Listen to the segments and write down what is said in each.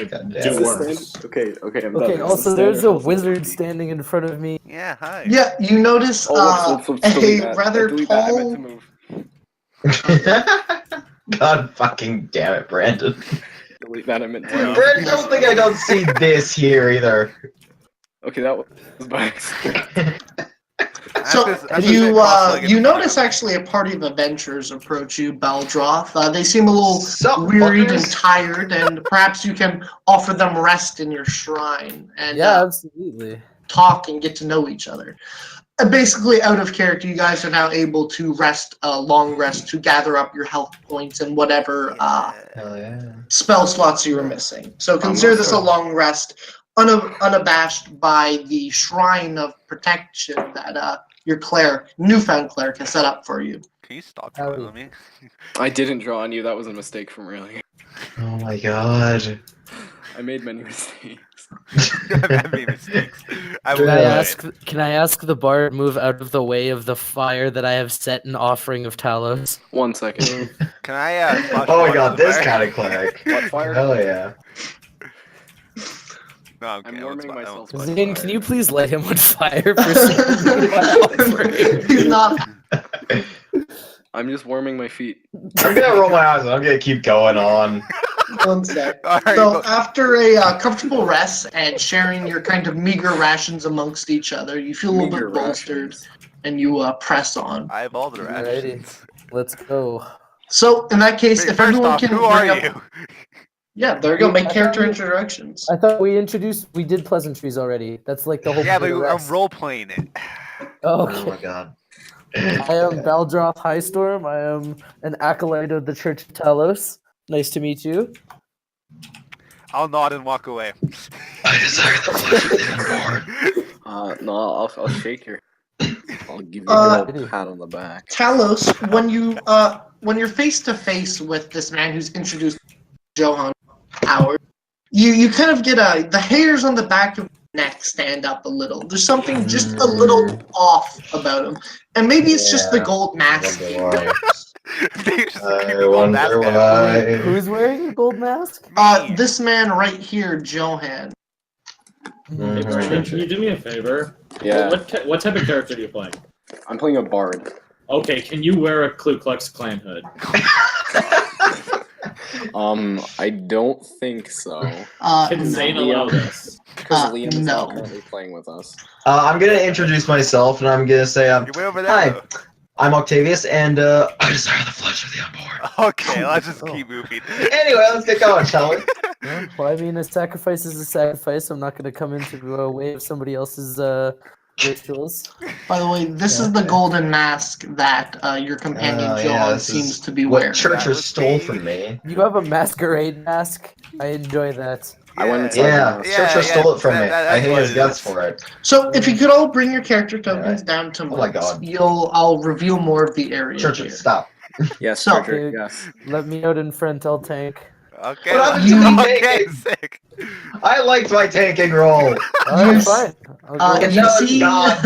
I God do damn it. worse. Okay, I'm Okay, done. also there's a wizard standing in front of me. Yeah, hi. Yeah, you notice Whoops, delete a that. rather delete that. I meant to tall. move. God fucking damn it, Brandon. Delete that. I meant to Yeah. move. Brandon, don't think I don't see this here either. Okay, that was by accident. So I'm just you notice actually a party of adventurers approach you, Baldroth. They seem a little Sup, wearied and fuckers? tired, and perhaps you can offer them rest in your shrine and Yeah, absolutely. talk and get to know each other. Basically, out of character, you guys are now able to rest a long rest to gather up your health points and whatever Hell yeah. spell slots you were missing. So consider this a long rest, unabashed by the shrine of protection that your newfound cleric has set up for you. Can you stop drawing on me? I didn't draw on you. That was a mistake from really. Oh my god. I made many mistakes. I made mistakes. Can I ask the bard move out of the way of the fire that I have set in offering of Talos? 1 second. Can I flash Oh my water god, to the this fire? kind of cleric. What fire? Hell yeah. No, I'm I'm kidding. warming myself. Zane, can you please light him on fire for some He's not. I'm just warming my feet. I'm gonna roll my eyes and I'm gonna keep going on. One sec. Alright, So after a comfortable rest and sharing your kind of meager rations amongst each other, you feel a little Meager bit bolstered rations. and you press on. I have all the Alrighty, rations. let's go. So in that case, Wait, if first everyone off, can who bring are up, you? yeah, there you go. Make character introductions. I thought we did pleasantries already. That's like the whole Yeah, point but of I'm rest. role playing it. Oh Okay. my god. I am Baldroth Highstorm. I am an acolyte of the Church of Talos. Nice to meet you. I'll nod and walk away. I desire the flesh of the unborn. No, I'll shake your. I'll give you a little pat on the back. Talos, when you're face to face with this man who's introduced Johan Howard, you kind of get the hairs on the back of your neck stand up a little. There's something just a little off about him, and maybe it's just the Yeah. gold mask. They just keep I the gold mask wonder on. why. Who's wearing a gold mask? Me. This man right here, Johan. Hey, Brandon, can you do me a favor? Yeah, What type of character do you play? I'm playing a bard. Okay, can you wear a Ku Klux Klan hood? I don't think so. Can Zane No. allow this? Because Liam is no. not currently playing with us. I'm gonna introduce myself and I'm gonna say, You're way over there. hi, though. I'm Octavius and I desire the flesh of the unborn. Okay, let's just keep moving. Anyway, let's get going, shall we? Well, I mean, a sacrifice is a sacrifice. I'm not going to come into a way of somebody else's rituals. By the way, this is the golden mask that your companion Yeah, Johan this seems is to be wearing. What Churcher was stole me. from me. You have a masquerade mask. I enjoy that. I went inside Yeah, the house. Churcher stole it from me. that's I hate what his it guts is. for it. So if you could all bring your character tokens Alright. down to Oh my monks, God. I'll reveal more of the area. Churcher, here. stop. Yes, So- Frederick, yes. Let me out in front. I'll tank. Okay. What happened to my Okay, tanking? sick. I liked my tanking role. Alright, Yes. fine. I'll go. You No, see, God.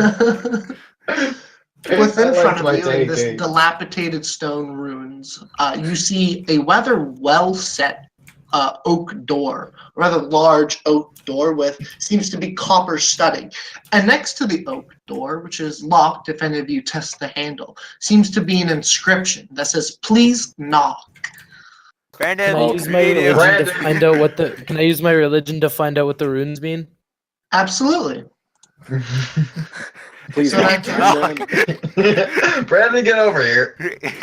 within I front liked of my you in this tanking. dilapidated stone ruins, you see a rather well-set oak door, a rather large oak door with seems to be copper studding. And next to the oak door, which is locked if any of you test the handle, seems to be an inscription that says, "Please knock." Brandon, Can I use my read you. religion to find out what the? Can I use my religion to find out what the runes mean? Absolutely. Please So knock. that- Brandon, get over here.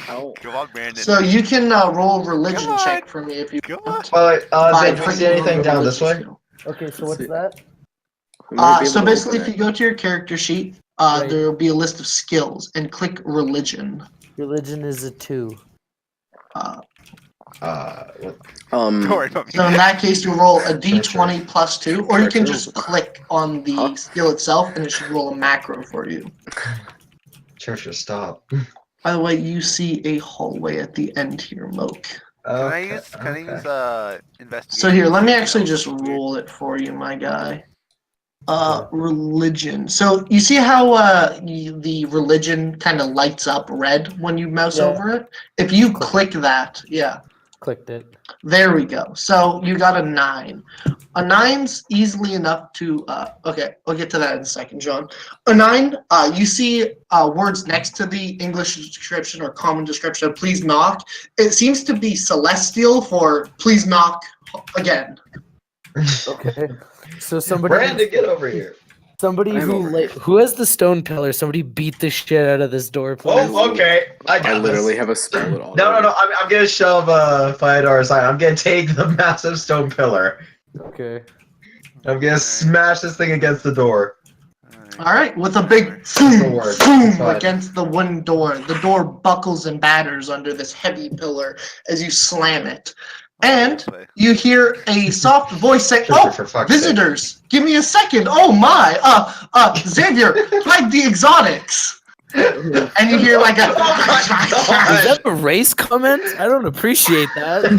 Ow. Come on, Brandon. So you can roll a religion Come on. check for me if you Come want. Well, By Zane, do you see anything your down this way? religion skill. Okay, so what's that? We might be So able to basically, if open you go to your character sheet, Right. there will be a list of skills, and click religion. Religion is a 2. What? Don't worry about me. So in that case, you roll a d20 plus 2, or you can just click on the skill itself, and it should roll a macro for you. Churcher, stop. By the way, you see a hallway at the end here, Moke. Can I use investigation? So here, let me actually just roll it for you, my guy. Religion. So you see how the religion kind of lights up red when you mouse Yeah. over it? If you click that, yeah. Clicked it. There we go. So you got a 9. A 9's easily enough to. Okay, I'll get to that in a second, John. A 9. You see words next to the English description or common description. Please knock. It seems to be celestial for please knock again. Okay. So somebody. Brandon, get over here. Somebody I'm over here. who has the stone pillar? Somebody beat the shit out of this door, please. Oh, okay. I got I literally this. have a spell at all. No. I'm gonna shove Fyodor aside. I'm gonna take the massive stone pillar. Okay. I'm gonna smash this thing against the door. All right, with a big This'll boom, work. boom It's fine. against the wooden door. The door buckles and batters under this heavy pillar as you slam it. And you hear a soft voice say, Sure, "Oh, for fuck's sake." visitors, give me a second. Oh my, Xavier, hide the exotics." And you hear like a. Oh my God. Is that a race comment? I don't appreciate that. I'm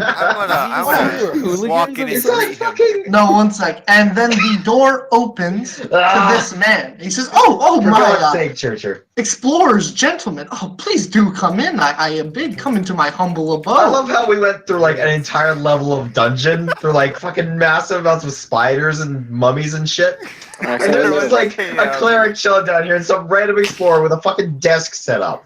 gonna walk in and Is that greet him. fucking... No, one sec. And then the door opens to Ah, this man. He says, "Oh for my, God's sake, Churcher. explorers, gentlemen, oh please do come in. I bid come into my humble abode." I love how we went through like an entire level of dungeon through like fucking massive amounts of spiders and mummies and shit. And there's just like a cleric chilling down here and some random explorer with a fucking desk set up.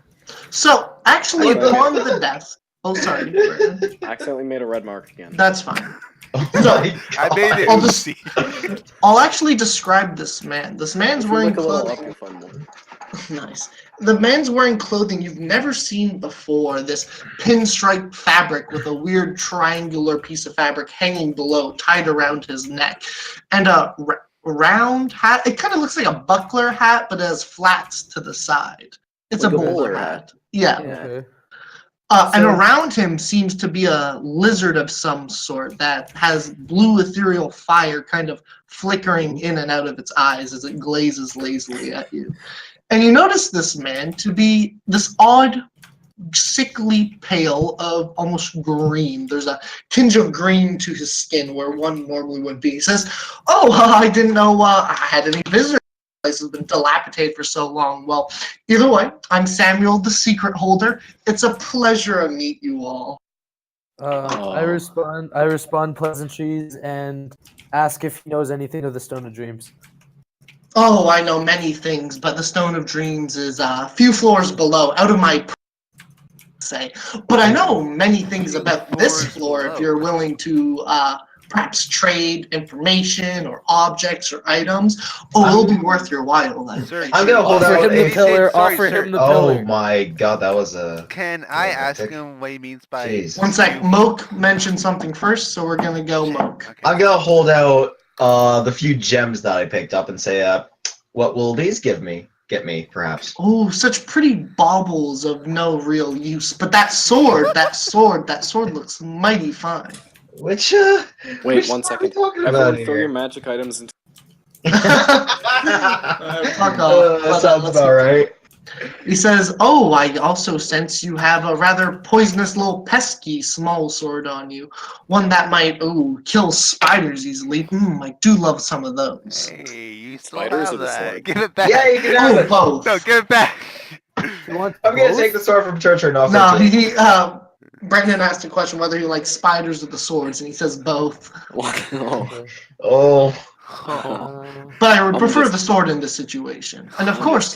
So actually, Okay. upon the desk. Oh, sorry. Brandon. Accidentally made a red mark again. That's fine. Oh So, my I God. made it I'll just- oopsie. I'll actually describe this man. This man's If you wearing look a little up, clothing. you'll find more. Nice. The man's wearing clothing you've never seen before. This pinstripe fabric with a weird triangular piece of fabric hanging below, tied around his neck, and a round hat. It kind of looks like a buckler hat, but it has flats to the side. It's Like a a bowler bowler hat. Yeah. Okay. And So- around him seems to be a lizard of some sort that has blue ethereal fire kind of flickering in and out of its eyes as it glazes lazily at you. And you notice this man to be this odd, sickly pale of almost green. There's a tinge of green to his skin where one normally would be. He says, "Oh, I didn't know I had any visitors. The place has been dilapidated for so long." Well, either way, I'm Samuel, the secret holder. It's a pleasure to meet you all. I respond pleasantries and ask if he knows anything of the Stone of Dreams. Oh, I know many things, but the Stone of Dreams is a few floors below, out of my say. But I know many things about this floor if you're willing to perhaps trade information or objects or items. Oh, it'll be worth your while then. Sir, I'm gonna hold Offer out him the a... pillar. Sorry, Offer sir. him the Oh pillar. my God, that was a... Can I Yeah, ask take- him what he means by? Jeez. One sec, Moke mentioned something first, so we're gonna go Moke. Okay. I'm gonna hold out the few gems that I picked up and say, what will these get me, perhaps? Oh, such pretty baubles of no real use. But that sword looks mighty fine. Which, Wait, which one sword are we second. talking about Everyone throw your here? magic items into. Fuck off. That sounds about right. He says, "Oh, I also sense you have a rather poisonous little pesky small sword on you. One that might, kill spiders easily. I do love some of those." Hey, you still Spiders or have the that. sword? Give it back. Yeah, you can have Oh, it. both. No, give it back. You want I'm gonna both? take the sword from Churcher and offer No, it to him. Brendan asked a question whether he likes spiders or the swords, and he says both. Oh. Oh. But I would I'm prefer just- the sword in this situation. And of course,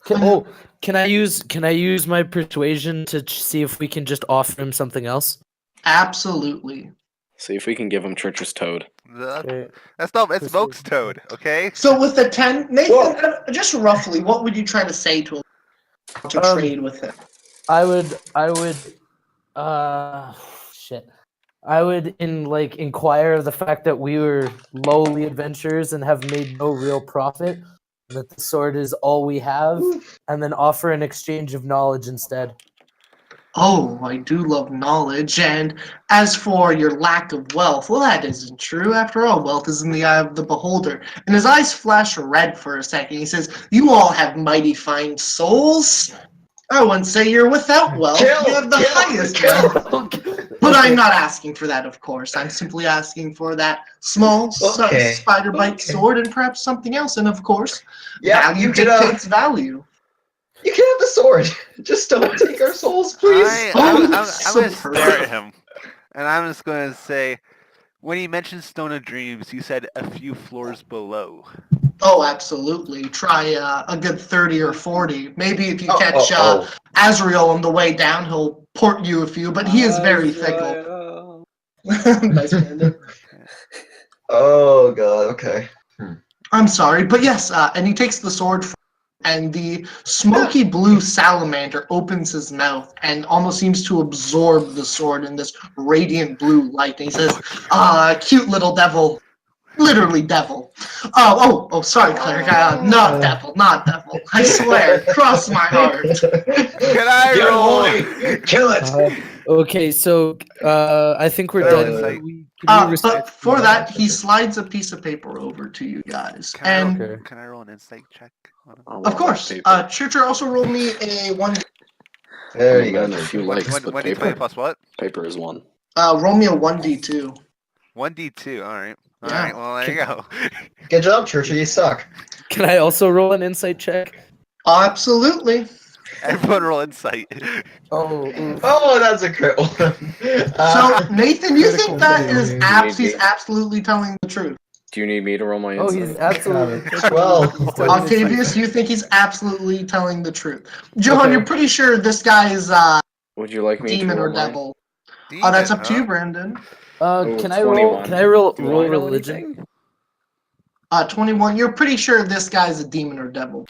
Can I use my persuasion to see if we can just offer him something else? absolutely. See if we can give him Church's toad. Okay. That's not. It's Smoke's toad. Okay. So with the 10, Nathan, just roughly, what would you try to say to him to trade with him? I would shit. I would inquire of the fact that we were lowly adventurers and have made no real profit, that the sword is all we have, and then offer an exchange of knowledge instead. Oh, I do love knowledge, and as for your lack of wealth, well, that isn't true. After all, wealth is in the eye of the beholder. And his eyes flash red for a second. He says, "You all have mighty fine souls. I wouldn't say you're without wealth. You have the highest wealth. But I'm not asking for that, of course. I'm simply asking for that small Okay. spider bite sword and perhaps something else. And of course, Yeah, value you could, dictates value." You can have the sword. Just don't take our souls, please. I'm gonna Superb. stare at him, and I'm just gonna say, when he mentioned Stone of Dreams, he said a few floors below. Oh, absolutely. Try a good 30 or 40. Maybe if you catch Oh. Azrael on the way down, he'll port you a few, but he is very fickle. Nice, Brandon. Oh god. Okay. I'm sorry, but yes, and he takes the sword and the smoky blue salamander opens his mouth and almost seems to absorb the sword in this radiant blue light. And he says, cute little devil. Literally devil. Oh, sorry, cleric. Not devil, not devil. I swear, cross my heart. Can I Get roll? away! Kill it! Okay, so I think we're Can I roll done. insight? Can we But respect for the- that, he slides a piece of paper over to you guys. And Okay. Can I roll an insight check? on him? Oh, of course, Churcher also rolled me a 1. There you go. And if you like split 1d20 paper, plus what? paper is 1. Roll me a 1d2. 1d2. All right. All Yeah. right. Well, there you go. Good job, Churchill. You suck. Can I also roll an insight check? Absolutely. Everyone roll insight. Oh, oof. Oh, that's a crit one. So, Nathan, you critical think that failure. is he's absolutely telling the truth? Do you need me to roll my Oh, insight? he's absolutely. Well, he's telling the truth. Octavius, you think he's absolutely telling the truth. Johan, Okay. you're pretty sure this guy is Would you like me demon to or roll mine? devil. Demon, That's up to huh? you, Brandon. Oh, Can it's I roll? 21. Can I roll Do I know religion? anything? 21. You're pretty sure this guy's a demon or devil.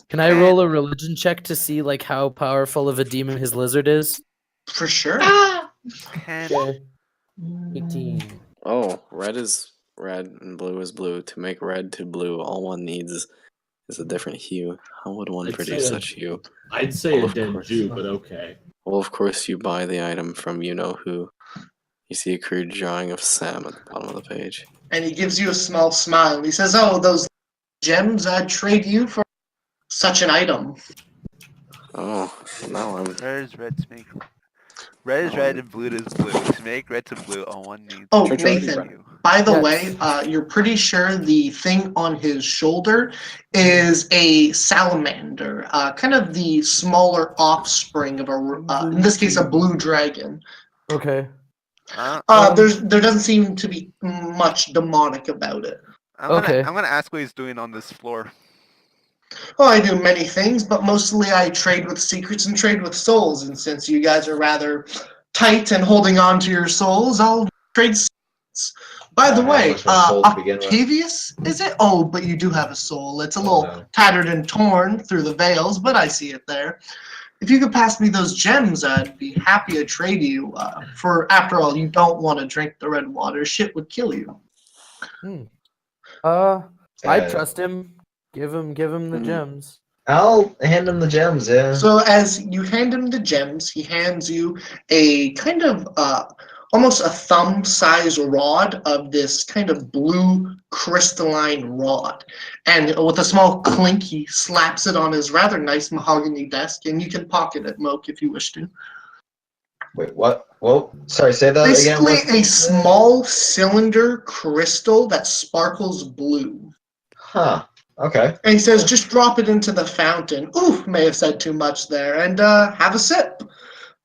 Can I roll a religion check to see like how powerful of a demon his lizard is? For sure. Ten. Okay. 18. Oh, red is red and blue is blue. To make red to blue, all one needs is a different hue. How would one I'd produce say such hue? I'd say Well, a of dead course. Jew, but okay. Well, of course, you buy the item from you-know-who. You see a crude drawing of Sam at the bottom of the page. And he gives you a small smile. He says, "Oh, those gems I'd trade you for such an item." Oh, well, now I'm... Red is red to make. Red is red and blue is blue. To make red to blue, all one needs. Oh, Church already Nathan, read. by the Yes. way, you're pretty sure the thing on his shoulder is a salamander, kind of the smaller offspring of in this case, a blue dragon. Okay. There doesn't seem to be much demonic about it. Okay. I'm gonna ask what he's doing on this floor. Oh, I do many things, but mostly I trade with secrets and trade with souls. And since you guys are rather tight and holding on to your souls, I'll trade secrets. By the I way, have much soul to begin with. Octavius, is it? Oh, but you do have a soul. It's a little no. tattered and torn through the veils, but I see it there. If you could pass me those gems, I'd be happy to trade you. For after all, you don't want to drink the red water. Shit would kill you. I trust him. Give him the gems. I'll hand him the gems, yeah. So as you hand him the gems, he hands you a kind of almost a thumb-size rod of this kind of blue crystalline rod. And with a small clink, he slaps it on his rather nice mahogany desk, and you can pocket it, Moke, if you wish to. Wait, what? Whoa, sorry, say that Basically, again. a small cylinder crystal that sparkles blue. Huh, okay. And he says, just drop it into the fountain. Ooh, may have said too much there. And have a sip.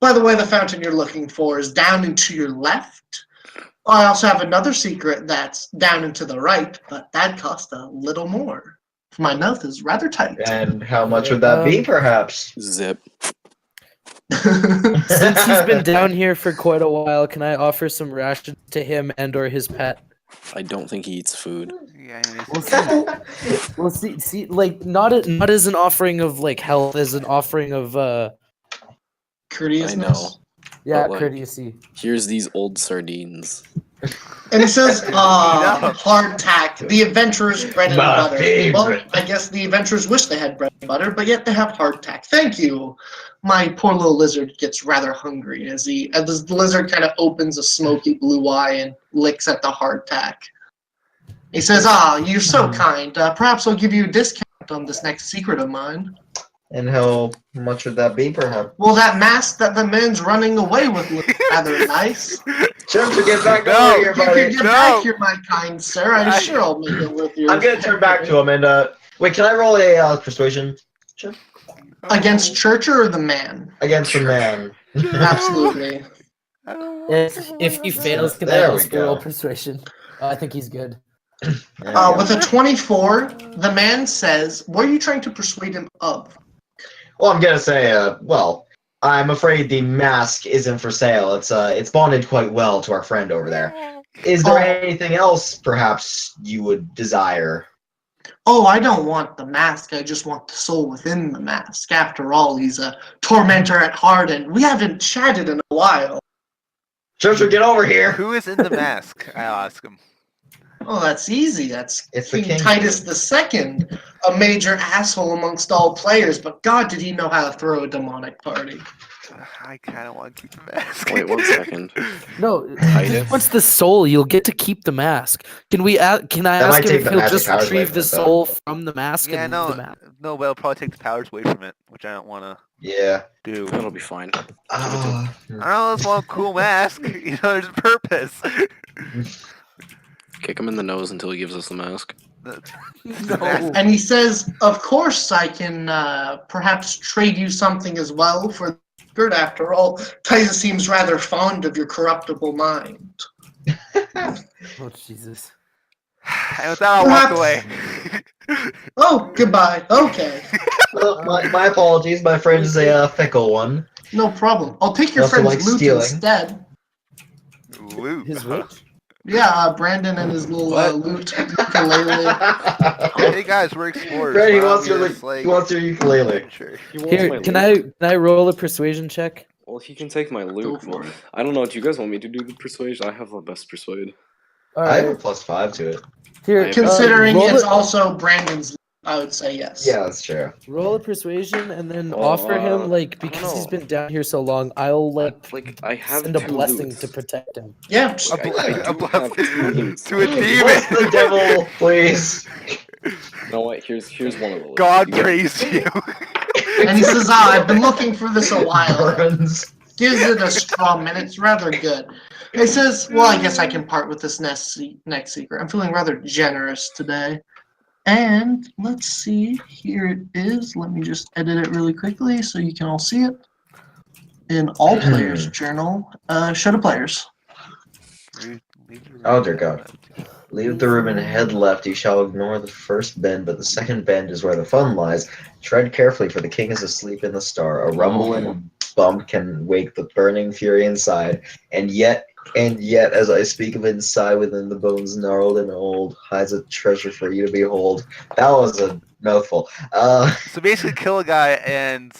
By the way, the fountain you're looking for is down and to your left. I also have another secret that's down and to the right, but that costs a little more. My mouth is rather tight. And how much would that be, perhaps? Zip. Since he's been down here for quite a while, can I offer some rations to him and or his pet? I don't think he eats food. Yeah, and We'll see. We'll see, like not as an offering of like health, as an offering of Courteousness. I know. yeah, But, like, courtesy. Here's these old sardines. And it says, hardtack, the adventurer's bread and My butter. favorite. Well, I guess the adventurers wish they had bread and butter, but yet they have hardtack. Thank you. My poor little lizard gets rather hungry as the lizard kind of opens a smoky blue eye and licks at the hardtack. He says, you're so kind. Perhaps I'll give you a discount on this next secret of mine. And how much would that be, perhaps? Well, that mask that the man's running away with looks rather nice. Gems to get back No, over here, If you buddy. could get back here, my kind sir, I'm sure I'll make it worth your... I'm gonna turn back to him and, wait, can I roll a persuasion check? Against Churcher or the man? Against the man. Absolutely. I don't want If he fails, can I There we also roll go. persuasion? Oh, I think he's good. There we go. With a 24, the man says, "What are you trying to persuade him of?" Well, I'm gonna say, well, I'm afraid the mask isn't for sale. It's bonded quite well to our friend over there. Is there Oh. anything else, perhaps, you would desire? Oh, I don't want the mask. I just want the soul within the mask. After all, he's a tormentor at heart, and we haven't chatted in a while. Churcher, get over here! Who is in the mask? I'll ask him. Oh, that's easy. That's It's the King king. Titus II, a major asshole amongst all players, but God, did he know how to throw a demonic party. I kind of want to keep the mask. Wait 1 second. No, Titus? once the soul, you'll get to keep the mask. Can I That ask might him take if the he'll magic just powers away retrieve from the it, though. soul from the mask Yeah, and no, leave the mask? no, but it'll probably take the powers away from it, which I don't want to Yeah. do. That'll be fine. Ah. I don't know, it's one cool mask. You know, there's a purpose. Kick him in the nose until he gives us the mask. No. And he says, "Of course, I can perhaps trade you something as well for good. After all, Titus seems rather fond of your corruptible mind." Oh, Jesus. And with that, I'll walk away. Oh, goodbye. Okay, Well, my apologies. My friend is a fickle one. no problem. I'll take your Also friend's likes loot stealing. instead. Loot. His which? Yeah, Brandon and his little loot ukulele. Hey guys, we're explorers. Brad, he Why wants don't we your just, like, he wants your ukulele. adventure? He wants my Here, loot. can I roll a persuasion check? Well, he can take my Go loot. for it. I don't know. Do you guys want me to do the persuasion? I have the best persuade. All I have a right. +5 to it. Here, I- Considering roll it's it- also Brandon's loot, I would say yes. Yeah, that's true. roll a persuasion and then Oh, offer him I like don't because he's know. been down here so long. I'll Like I have send a 2 blessing loots. to protect him. Yeah. A, Like, I do blessing have 2 loots. to a Bless demon. the devil, please. You know what? Here's one of the loots. God You get- praise you. And he says, I've been looking for this a while. Burns. Gives it a strum, and it's rather good. He says, well, I guess I can part with this next secret. I'm feeling rather generous today. And let's see, here it is. Let me just edit it really quickly so you can all see it. In all players journal, show to players. Oh, dear God. Leave the room and head left. You shall ignore the first bend, but the second bend is where the fun lies. Tread carefully, for the king is asleep in the star. A rumble and bump can wake the burning fury inside. And yet, as I speak of inside, within the bones gnarled and old, hides a treasure for you to behold. That was a mouthful. So basically, kill a guy and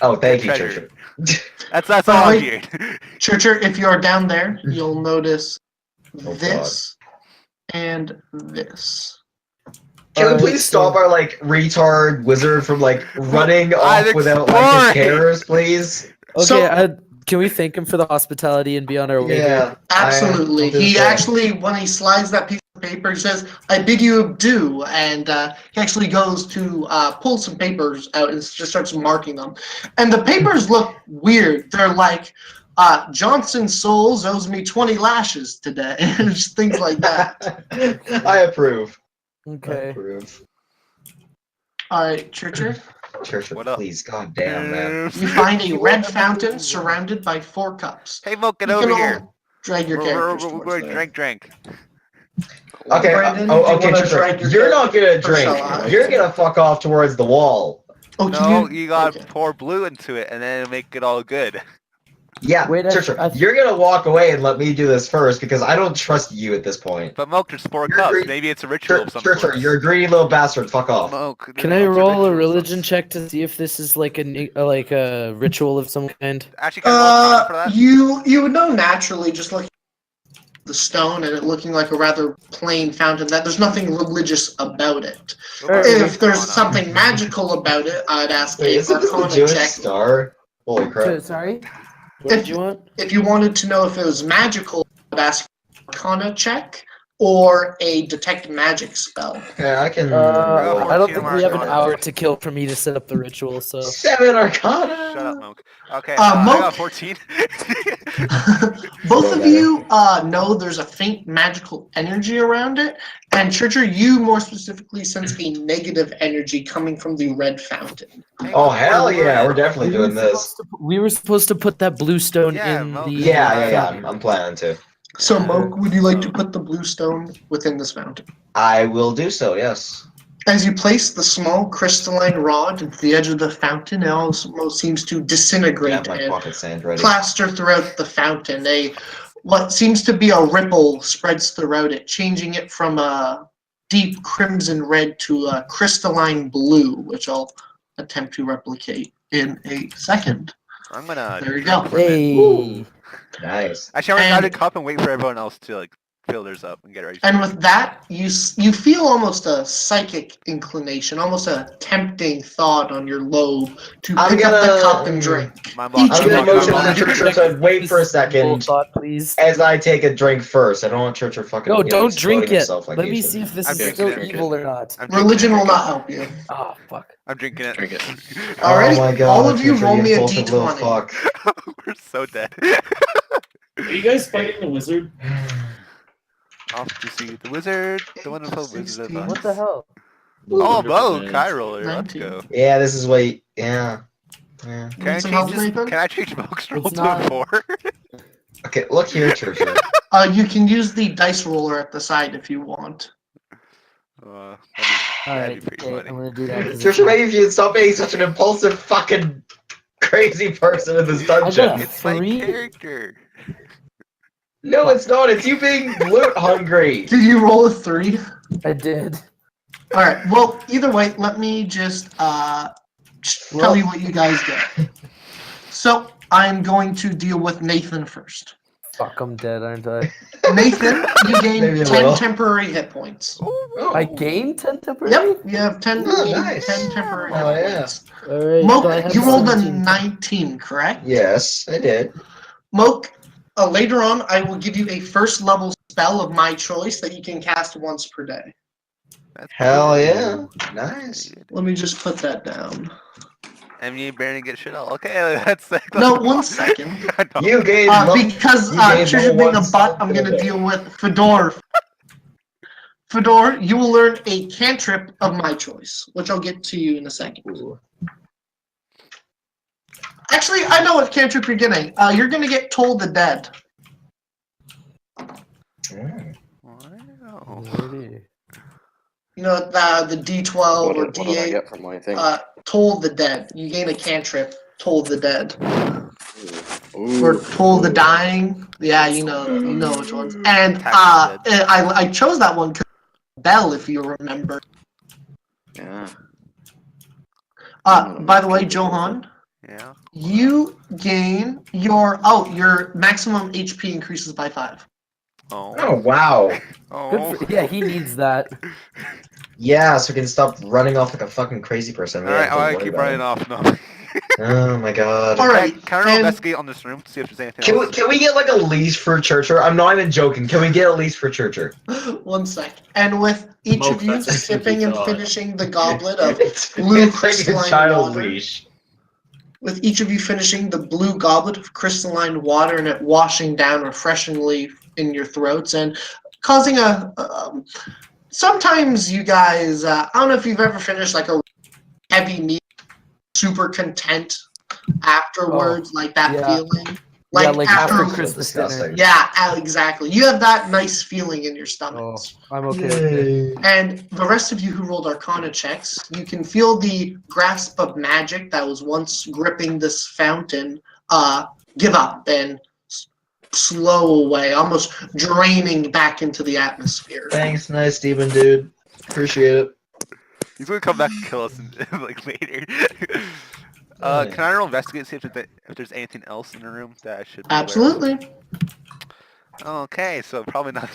Oh, thank you, treasure. Churcher. that's all Oh, I wait. heard. Churcher, if you're down there, you'll notice Oh, this and this. Can we please stop our retard wizard from running I'm off without exploring. his cares, please? Okay, So- can we thank him for the hospitality and be on our way? Yeah. Absolutely. I'll do He the same. actually, when he slides that piece of paper, he says, I bid you adieu. And he actually goes to pull some papers out and just starts marking them. And the papers look weird. They're like, Johnson Souls owes me 20 lashes today. Just things like that. I approve. I Okay. approve. All right, Churcher. Churcher, What up? please, god damn, man. You find a red fountain surrounded by 4 cups. Hey, Mo, get You over can here. all drag your characters towards there. Drink. Okay, Brandon, do you okay, wanna Churcher, drag your you're not gonna Or drink. shall I? You're gonna fuck off towards the wall. Oh, No, do you gotta okay. pour blue into it, and then it'll make it all good. Yeah, Wait, Churcher, you're gonna walk away and let me do this first because I don't trust you at this point. But Moke, there's 4 You're cups. great. Maybe it's a ritual of some Churcher, sort. you're a greedy little bastard. Fuck off. Moke, Can there's I lots of roll a rituals of religion some- check to see if this is like a ritual of some kind? Actually, can I roll a con for that? You would know naturally just looking at the stone and it looking like a rather plain fountain that there's nothing religious about it. If there's something magical about it, I'd ask Wait, a isn't this the Arcana Jewish check. star? Holy crap. Sorry? What did you want? If you wanted to know if it was magical, I'd ask Arcana check or a detect magic spell. Yeah, I can. I don't 14 think we have an Arcana. hour to kill for me to set up the ritual, so. 7 Arcana. Shut up, Moke. Okay, Moke- I got 14. Both of you know there's a faint magical energy around it, and Churcher, you more specifically sense a negative energy coming from the red fountain. Oh hell yeah, we're definitely doing this. We were supposed to put that blue stone Yeah, in Mo- the. Yeah. I'm planning to. So, Moke, would you like to put the blue stone within this fountain? I will do so. Yes. As you place the small crystalline rod at the edge of the fountain, it almost seems to I disintegrate have my and pocket sand ready. plaster throughout the fountain. What seems to be a ripple spreads throughout it, changing it from a deep crimson red to a crystalline blue, which I'll attempt to replicate in a second. I'm gonna. There you go. Hey. Nice. Actually, I'm gonna grab And- a cup and wait for everyone else to like fill theirs up and get ready. And with that, you feel almost a psychic inclination, almost a tempting thought on your lobe to I'm pick up the gonna- cup and drink. My Each I'm of gonna you- motion Motion for Churcher to wait for a second Thought, please. as I take a drink first. I don't want Churcher fucking. No, you know, don't drink exploding it. himself like Let he me should. see if this I'm is drinking still it. evil or not. I'm drinking Religion it. will not help you. Oh fuck. I'm drinking it. Drink it. Alrighty, Oh my God, all of you Churcher, roll me a impulsive little d20. fuck. We're so dead. Are you guys fighting the wizard? Off to see the wizard, the wonderful wizard of Oz. What the hell? Oh, Bo, 100%. Kai roller. Let's 19. go. Yeah, this is way. Yeah. Can I Need some help, change this? Nathan? Can I change Moke's roll It's to not- a 4? Okay, look here, Churcher. You can use the dice roller at the side if you want. That'd Alright, be pretty okay, funny. I'm gonna do that. 'cause it's Churcher, not- maybe if you stop being such an impulsive fucking crazy person in this I got dungeon. a It's my 3. character. No, it's not. It's you being loot hungry. Did you roll a 3? I did. Alright, well, either way, let me just tell you what you guys get. So, I'm going to deal with Nathan first. Fuck, I'm dead, aren't I? Nathan, you gain Maybe a 10 little. temporary hit points. Oh. I gained 10 temporary? Yep, you have 10, Oh, you gain nice. 10 temporary Oh, hit yeah. points. Alright. Moke, so I have you rolled a 17. 19, correct? Yes, I did. Moke, later on, I will give you a first level spell of my choice that you can cast once per day. That's Hell pretty yeah. good. Nice. Let me just put that down. And you barely get shit all. Okay, that's like. No, 1 second. I know. You gave Because you gave Trisha level being a one butt, I'm going to today. deal with Fedor. Fedor, you will learn a cantrip of my choice, which I'll get to you in a second. Actually, I know what cantrip you're getting. You're going to get Toll the Dead. Wow. Alrighty. You know, the D12 What or did I D8. get from my thing? Toll the Dead. You gain a cantrip. Toll the Dead. Ooh. Or Toll the Dying. Yeah, you know which ones. And Tax the I chose that one because Bell, if you remember. Yeah. By the way, Johan, Yeah. you gain your maximum HP increases by 5. Oh. Oh wow. Good Oh. for, yeah, he needs that. Yeah, so we can stop running off like a fucking crazy person. We All right, don't have to I worry keep about running it. off. No. Oh my god. All right. Can I roll and- investigate on this room to see if there's anything Can we, else? can we get like a leash for Churcher? I'm not even joking. Can we get a leash for Churcher? 1 sec. And with each Moke, of you that's a sipping creepy and thought. finishing the goblet of It's blue like a crystalline child water. leash. With each of you finishing the blue goblet of crystalline water and it washing down refreshingly in your throats and causing sometimes you guys, I don't know if you've ever finished like a heavy meal, super content afterwards, like that yeah. feeling. Yeah, like after a- Christmas dinner. Disgusting. Yeah, exactly. You have that nice feeling in your Oh, stomachs. I'm okay with it. Yay. And the rest of you who rolled Arcana checks, you can feel the grasp of magic that was once gripping this fountain give up and slow away, almost draining back into the atmosphere. Thanks, nice demon dude. Appreciate it. He's gonna come back and kill us like later. Can I roll investigate see if there's anything else in the room that I should? be aware of? Absolutely. Okay, so probably not.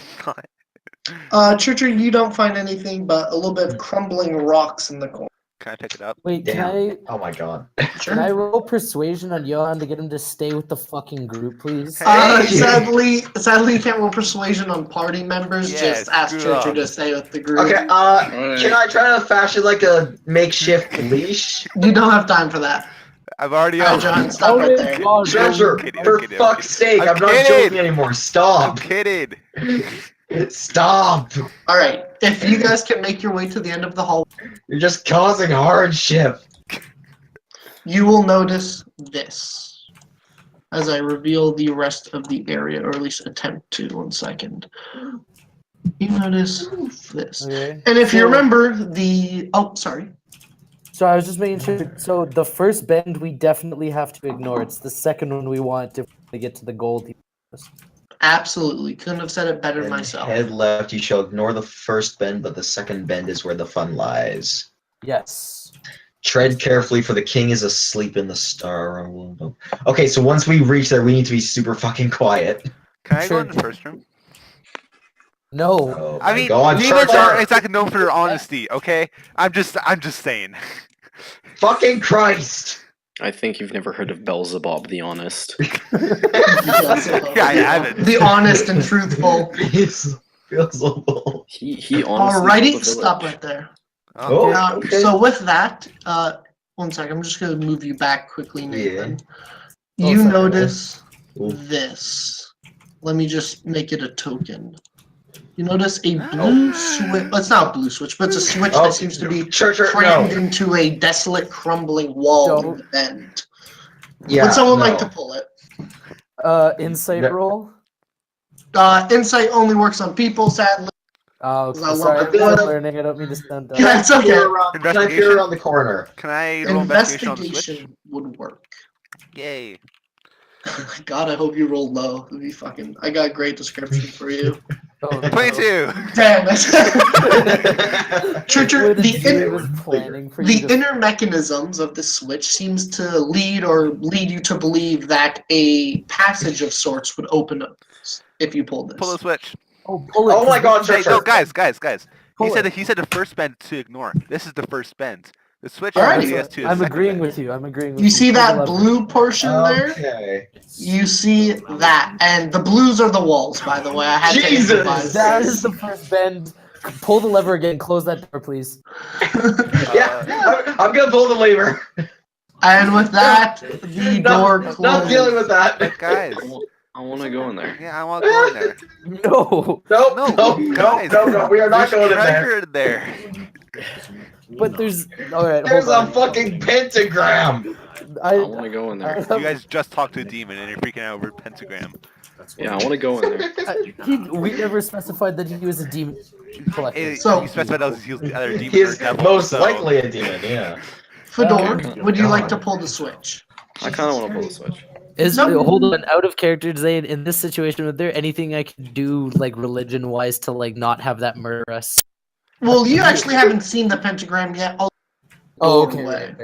Churcher, you don't find anything but a little bit of crumbling rocks in the corner. Can I pick it up? Wait, Damn. Oh my god. can I roll persuasion on Johan to get him to stay with the fucking group, please? Hey. Sadly, you can't roll persuasion on party members. Yeah, just ask screw Churcher off. to stay with the group. Okay, can I try to fashion like a makeshift leash? You don't have time for that. I've already. Alright, John, stop right there. Treasure, kidding, for I'm fuck's sake, I'm I'm not kidding. joking anymore. I'm Stop. kidding. Stop. Alright, if you guys can make your way to the end of the hall, You're just causing hardship. you will notice this. As I reveal the rest of the area, or at least attempt to. 1 second. You notice this. Okay. And if you So- remember the... Oh, sorry. So I was just making sure. So the first bend we definitely have to ignore. It's the second one we want to get to the gold. Absolutely. Couldn't have said it better And myself. head left, you shall ignore the first bend, but the second bend is where the fun lies. Yes. Tread carefully, for the king is asleep in the star. Okay, so once we reach there, we need to be super fucking quiet. Can I go Sure. in the first room? No. Oh I my mean, God, demons Treasure! aren't exactly known for their honesty. Okay, I'm just saying. Fucking Christ! I think you've never heard of Beelzebub the Honest. Yeah, I haven't. Be honest and truthful. He's Beelzebub. He honestly. Alrighty, built a stop village. right there. Oh, okay. So with that, 1 second, I'm just gonna move you back quickly, Nathan. Oh, You sorry. notice Ooh. this. Let me just make it a token. You notice a blue switch. Well, it's not a blue switch, but it's a switch Oh, that seems to be Treasure, crammed no. into a desolate, crumbling wall in Don't. the bend. Yeah, Would someone no. like to pull it? Insight No. roll. Insight only works on people, sadly. Oh, I love sorry. it. I'm still learning. I don't mean to stand up. Yeah, it's Can I okay. peer around the corner? Can I roll investigation on the switch? Investigation would work. Yay. God, I hope you rolled low. It'd be fucking. I got a great description for you. Oh, no. 22. Damn it. Trigger, What a the dude was planning for you The to- inner mechanisms of the switch seems to lead you to believe that a passage of sorts would open up if you pull this. Pull the switch. Oh, pull it. Oh my God, Hey, Treasure! no, guys. Pull He said the first bend to ignore. This is the first bend. The switch Alrighty. only has to the I'm second agreeing bend. with you. I'm agreeing with you. You see Pull the that lever. blue portion there? Okay. You see that, and the blues are the walls, by the way. I had Jesus! to improvise. That is the first bend. Pull the lever again. Close that door, please. Yeah, I'm gonna pull the lever. And with that, the door closes. Not dealing with that. But guys, I want to go in there. yeah, I want to go in there. No. No, we are not There's going in there. treasure in there. But there's. Alright, There's hold a on. fucking pentagram. I want to go in there. You guys just talked to a demon and you're freaking out over pentagram. Yeah, I want to go in there. We never specified that he was a demon collector. So- You specified that he was either a demon He or a is devil. most so- likely a demon, yeah. Fedor, would you like to pull the switch? I kind of want to pull the switch. Hold on, out of character, Zayn, in this situation, is there anything I can do, like, religion-wise, to, like, not have that murder us? Well, you actually haven't seen the pentagram yet. Oh, Go okay. away.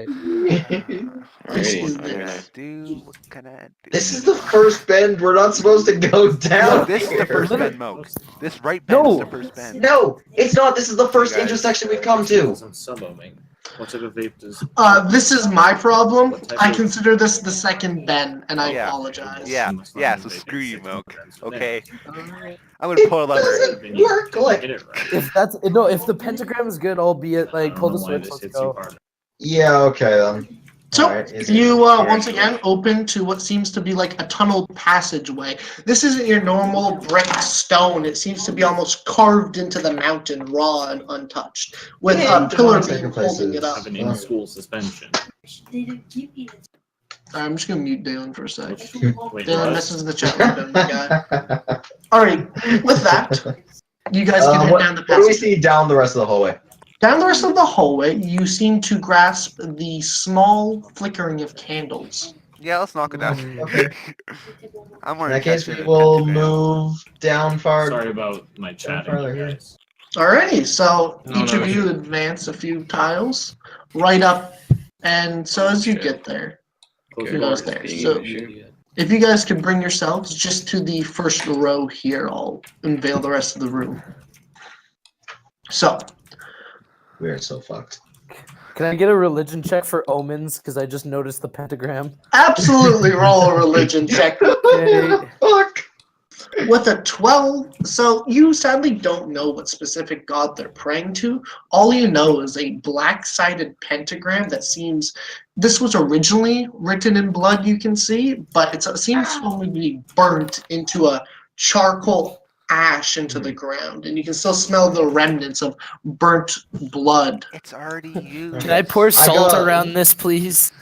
Alrighty, is What can I this. do? What can I do? This is the first bend. We're not supposed to go down. No, this is the here. first bend, Moke. This right bend is No. the first bend. No, it's not. This is the first You guys- intersection we've come to. Some sub-ohming. What type of vape does... This is my problem. I consider this the second bend, and I Yeah. apologize. Yeah, so screw you, Moke. Okay? Alright. I'm gonna pull a lever. Doesn't work like. Get it right. If the pentagram is good, albeit, I like, don't pull know the why switch, this let's hits you go. hard. Yeah. Okay then. So Alright, is it- you once again open to what seems to be like a tunneled passageway. This isn't your normal brick stone. It seems to be almost carved into the mountain, raw and untouched, with Yeah, a pillar different beam holding it places. up. Have an in-school suspension. I'm just gonna mute Dalen for a sec. Wait, Dalen what? messes the chat window, my guy. Alright, with that, you guys can head What, down the what do we passage. see down the rest of the hallway? Down the rest of the hallway, you seem to grasp the small flickering of candles. Yeah, let's knock it down. Okay. I'm In more that case, interested we in will pentagram. move down far. Sorry about my chatting, farther you here. guys. Alrighty, so No, each no, of you advance a few tiles right up, and so as you Shit. get there, Close Who the goes doors. there? Being So- an issue. if you guys can bring yourselves just to the first row here, I'll unveil the rest of the room. So, We are so fucked. Can I get a religion check for omens? Because I just noticed the pentagram. absolutely roll a religion check. Okay. Fuck. With a 12, so you sadly don't know what specific god they're praying to. All you know is a black-sided pentagram that seems. This was originally written in blood, you can see, but it seems to only be burnt into a charcoal ash into the ground, and you can still smell the remnants of burnt blood. It's already used. Can I pour salt got- around this, please?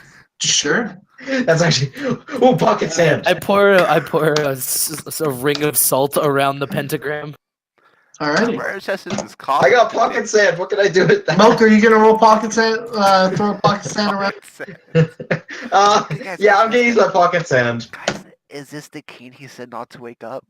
Sure. That's actually. Ooh, pocket sand. I pour a ring of salt around the pentagram. Alrighty. Where is this I coffee? got pocket sand. What can I do with that? Moke, are you gonna roll pocket sand? Throw a pocket sand around? Yeah, I'm gonna use my pocket sand. Guys, is this the king he said not to wake up?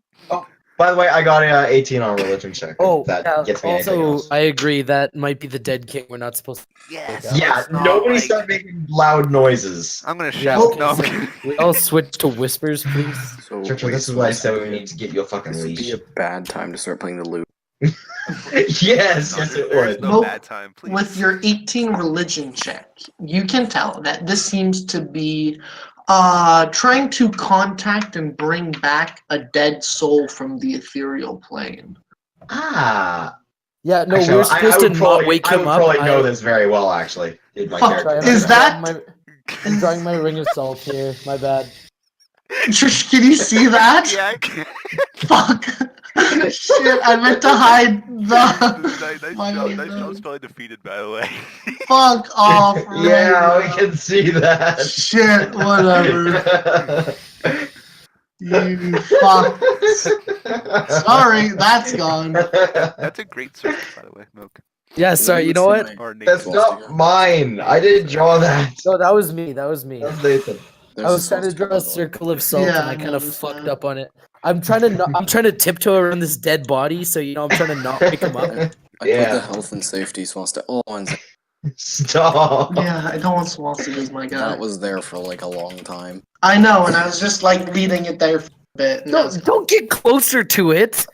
By the way, I got a 18 on religion check. Oh, if that yeah, gets me anything also, else. I agree that might be the dead king. We're not supposed to. Yes. Yeah, it's not nobody like- start making loud noises. I'm gonna Yeah, shout. okay, No, I'm so kidding. we all switch to whispers, please. So Churchill, wait, this is so why I this said would we be- need to get you a fucking This would be leash. a bad time to start playing the loop. Yes, yes it There's would. no Moke, bad time, please. With your 18 religion check, you can tell that this seems to be trying to contact and bring back a dead soul from the ethereal plane. Ah. Yeah, no, Actually, we were supposed to not wake I him would up. probably know this very well, actually. In my Fuck, character. is that- I'm drawing my ring of salt here. My bad. Trish, can you see that? Yeah, I can. Fuck. Shit, I meant to hide the. Nice job spelling defeated, by the way. Fuck off. Yeah, we Ray. can see that. Shit, whatever. You fuck. Sorry, that's gone. That's a great search, by the way, Milk. Yeah, sorry. You know what? Or Nate. That's not mine. I didn't draw that. No, that was me. That was me. That's Nathan. I was trying to draw a circle of salt, Yeah, and I I kind of noticed fucked that. up on it. I'm trying to tiptoe around this dead body, so I'm trying to not wake him up. I put Yeah. the health and safety swast. Oh, and Stop. Yeah, I don't want Swastika as my guy. that was there for like a long time. I know, and I was just like leading it there for a bit. and I was- Don't get closer to it.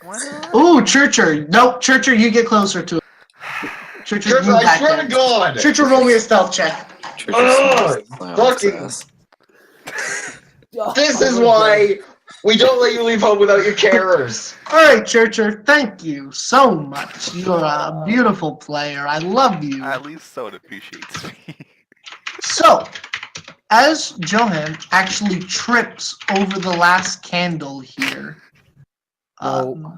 Ooh, Churcher. Nope, Churcher, you get closer to it. Churcher, Church, you I back swear to in. God. Churcher, roll me a stealth check. Church Ugh, fucking- This is why we don't let you leave home without your carers. Alright, Churcher, thank you so much. You're a beautiful player. I love you. At least someone appreciates me. So, as Johan actually trips over the last candle here,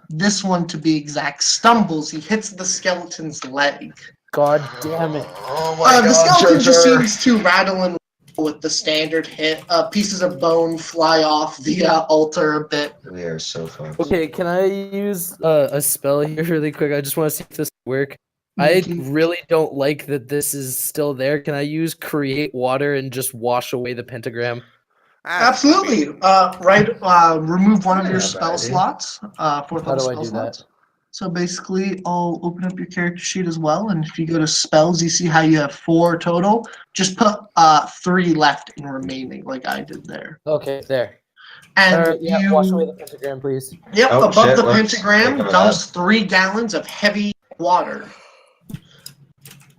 this one to be exact, stumbles. He hits the skeleton's leg. God damn it. Oh my The God, skeleton just Churcher. seems to rattle and roll with the standard hit. Pieces of bone fly off the altar a bit. We are so fucked. Okay, can I use a spell here really quick? I just want to see if this will work. I really don't like that this is still there. Can I use create water and just wash away the pentagram? Absolutely. Remove one of your Yeah, spell buddy. slots. Fourth How level do I spell do that? slots. So basically, I'll open up your character sheet as well, and if you go to spells, you see how you have 4 total. Just put 3 left in remaining, like I did there. Okay, there. And Yeah, wash away the pentagram, please. Yep, Oh, above shit, the let's pentagram think of dumps 3 gallons of heavy water.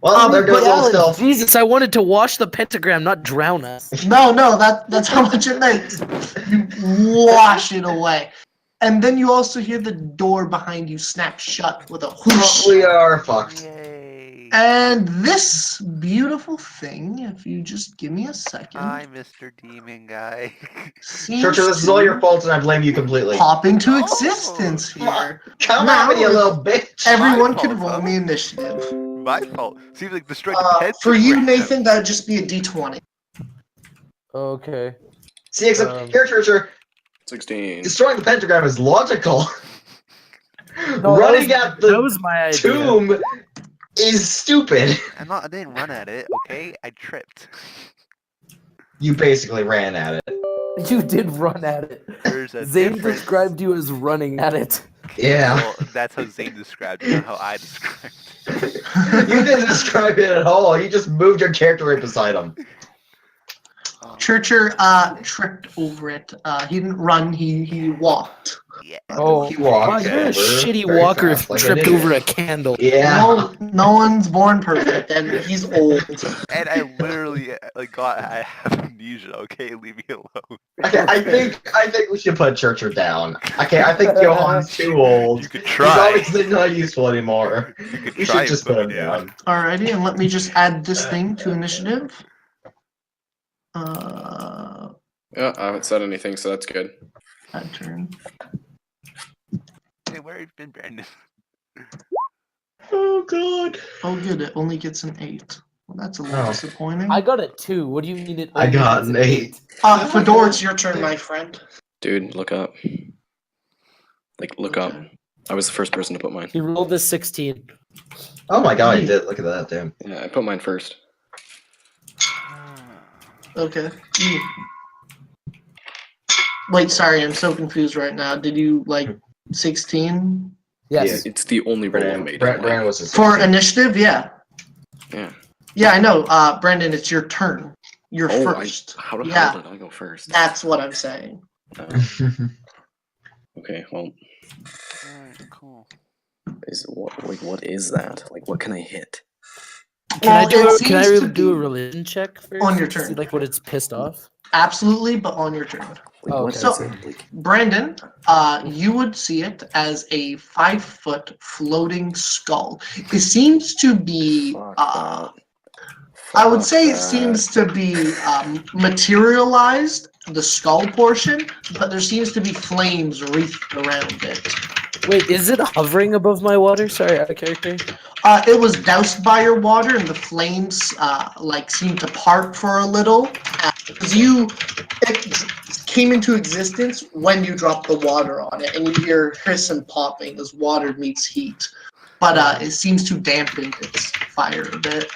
Well, there goes all stealth. Jesus, I wanted to wash the pentagram, not drown us. No, that's how much it makes. You wash it away. And then you also hear the door behind you snap shut with a whoosh. We are fucked. Yay. And this beautiful thing, if you just give me a second, Hi, Mr. Demon Guy. seems Churchill, this is to all your fault, and I blame you completely. pop into Oh. existence here. Come Now, on, you little bitch. Everyone My can fault, roll huh? me initiative. My fault. Seems like destroyed the pet. For you, Nathan, that would just be a D20. Okay. See, except here, Churchill, 16. destroying the pentagram is logical. No, Running that at the was my idea. tomb is stupid. I didn't run at it, okay? I tripped. You basically ran at it. You did run at it. There's a Zane difference. described you as running at it. Yeah. Well, that's how Zane described it, not how I described it. You didn't describe it at all. You just moved your character right beside him. Churcher tripped over it. He didn't run, he walked. Yeah. Oh, He walks wow, you're a over shitty very walker if fast, you like an tripped idiot. over a candle. Yeah. No one's born perfect, and he's old. And I literally I have amnesia. Okay, leave me alone. Okay, I think we should put Churcher down. Okay, I think Johan's too old. You could He's try. obviously not useful anymore. You could We try should just and put me him down. Alrighty, and let me just add this thing to initiative. Uh, Yeah, I haven't said anything, so that's good. that turn. Hey, where have you been, Brandon? Oh god. Oh, good. It only gets an 8. Well, that's a little Oh. disappointing. I got a 2. What do you mean it I only got gets an 8. Fedor, it's your turn, my friend. Dude, look up. Like, look up. Okay. I was the first person to put mine. He rolled a 16. Oh my god, he did. Look at that, damn. Yeah, I put mine first. Okay. Wait, sorry, I'm so confused right now. Did you, 16? Yes. It's the only roll I made. Brandon was a For 16. initiative, yeah. Yeah. Yeah, I know. Brandon, it's your turn. You're first. How the Yeah. hell did I go first? That's what I'm saying. Okay, well, Alright, cool. what is that? Like, what can I hit? Can I do it can I seems to do a be religion check first? on your to see, turn. what it's pissed off? Absolutely, but on your turn. Like, Oh, what okay. is it? Like, Brandon, you would see it as a 5-foot floating skull. It seems to be, fuck I that. would Fuck say it that. seems to be materialized, the skull portion, but there seems to be flames wreathed around it. Wait, is it hovering above my water? Sorry, out of character. It was doused by your water, and the flames seemed to part for a little. It came into existence when you dropped the water on it, and you hear hiss and popping as water meets heat. But it seems to dampen its fire a bit.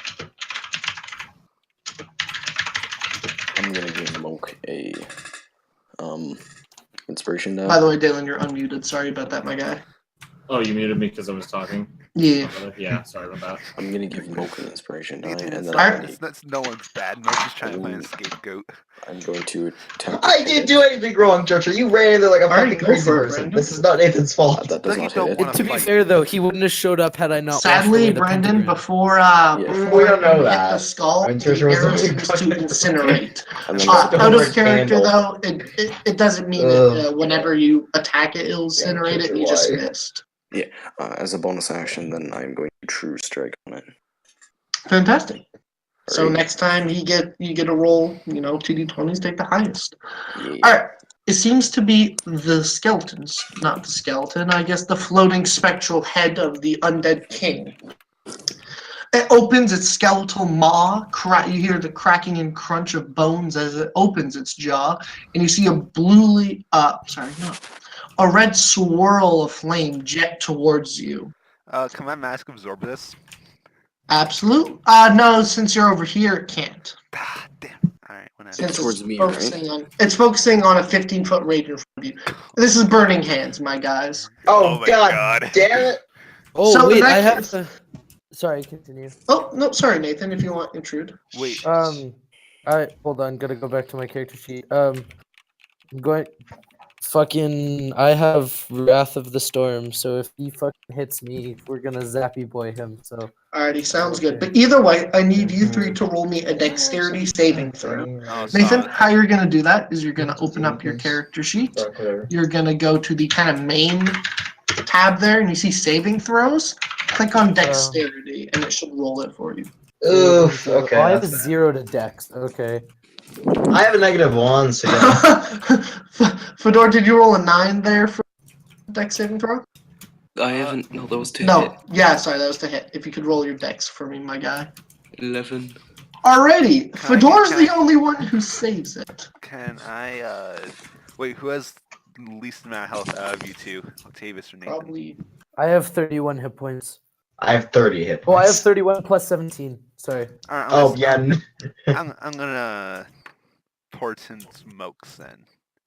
I'm gonna give Moke a inspiration die. By the way, Dalen, you're unmuted. Sorry about that, my guy. Oh, you muted me because I was talking? Yeah. Yeah, sorry about that. I'm gonna give Moke an inspiration die, and then That's no one's bad. Mo's just trying to find a scapegoat. I'm going to attempt. I didn't do anything wrong, Churcher. You ran into like a Alright, fucking go crazy for it, person. Brandon. This is not Nathan's fault. That does Like not you don't hit it. wanna To be fight. fair, though, he wouldn't have showed up had I not. Sadly, washed away the Brandon, pentagram. before We don't know you hit that. the skull, I mean, the Trisha was arrow the seems to big incinerate. And then Don't Out work of character, candle. though, it doesn't mean whenever you attack it, it'll incinerate it. You just missed. as a bonus action, then I'm going to true strike on it. Fantastic. So Alright. next time you get a roll, 2d20s, take the highest. Yeah. All right. It seems to be the skeletons, not the skeleton. I guess the floating spectral head of the undead king. It opens its skeletal maw. You hear the cracking and crunch of bones as it opens its jaw, and you see a red swirl of flame jet towards you. Can my mask absorb this? Absolute. No, since you're over here, it can't. Ah, damn. Alright, whenever. Since towards it's me, focusing on a 15-foot radius from you. This is burning hands, my guys. Oh, my god damn it. Oh So wait, in that I have. case- Sorry, continue. Oh no, sorry, Nathan. If you want intrude. Wait. Alright, hold on. Gotta go back to my character sheet. I'm going. Fucking, I have Wrath of the Storm, so if he fucking hits me, we're gonna zappy boy him. So. Alrighty, sounds good. But either way, I need you three to roll me a dexterity saving throw. Oh, Nathan, sorry. how you're gonna do that is you're gonna open up your character sheet. You're gonna go to the kind of main tab there, and you see saving throws. Click on dexterity, and it should roll it for you. Oof, okay. Oh, I have a that's bad. 0 to dex. Okay. I have a -1, so yeah. Fedor, did you roll a 9 there for dex saving throw? I haven't. No, that was to No, hit. yeah, sorry, that was to hit. If you could roll your dex for me, my guy. 11. Alrighty, Can I- Fedor's can the I- only one who saves it. Can I, wait, who has the least amount of health out of you two? Octavius or Nathan? Probably. I have 31 hit points. I have 30 hit points. Oh, I have 31 plus 17. Sorry. Alright, Oh, yeah. I'm gonna portent smokes then.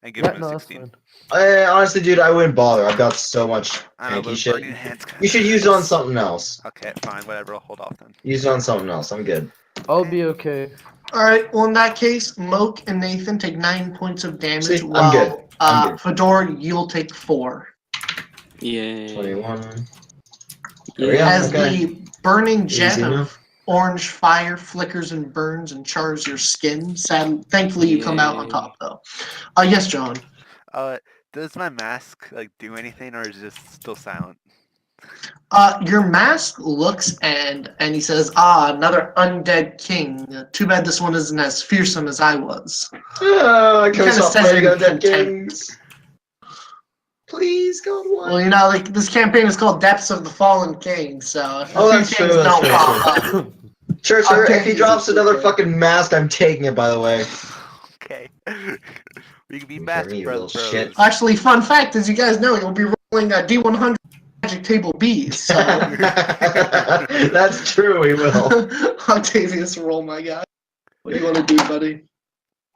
And give Yeah, him no, a that's 16. fine. Honestly, dude, I wouldn't bother. I've got so much I know, tanky but shit. burning hands. You should use it on something else. Okay, fine, whatever. I'll hold off then. Use it on something else. I'm good. I'll be okay. All right. Well, in that case, Moke and Nathan take 9 points of damage, See, I'm while good. I'm good. Fedor, you'll take 4. Yay. 21. There we Yeah. go. As Okay. the burning jet Easy of enough. orange fire flickers and burns and chars your skin. Thankfully, you come out on Yay. top, though. Yes, John. Does my mask like do anything, or is it just still silent? Your mask looks and he says, "Ah, another undead king. Too bad this one isn't as fearsome as I was." I kinda can't stop says fighting in undead contempt. kings. Please, God, one. Well, you know, like this campaign is called Depths of the Fallen King, so if Oh, the two that's true, kings that's don't true, pop that's up, Sure, I'll if he take drops this another okay. fucking mask, I'm taking it, by the way. Okay. We can be You mask hear me, you bros. little shit. Actually, fun fact, as you guys know, you'll be rolling D100 Magic Table Bs. So That's true, we will. Octavius, roll, my guy. What do you want to do, buddy?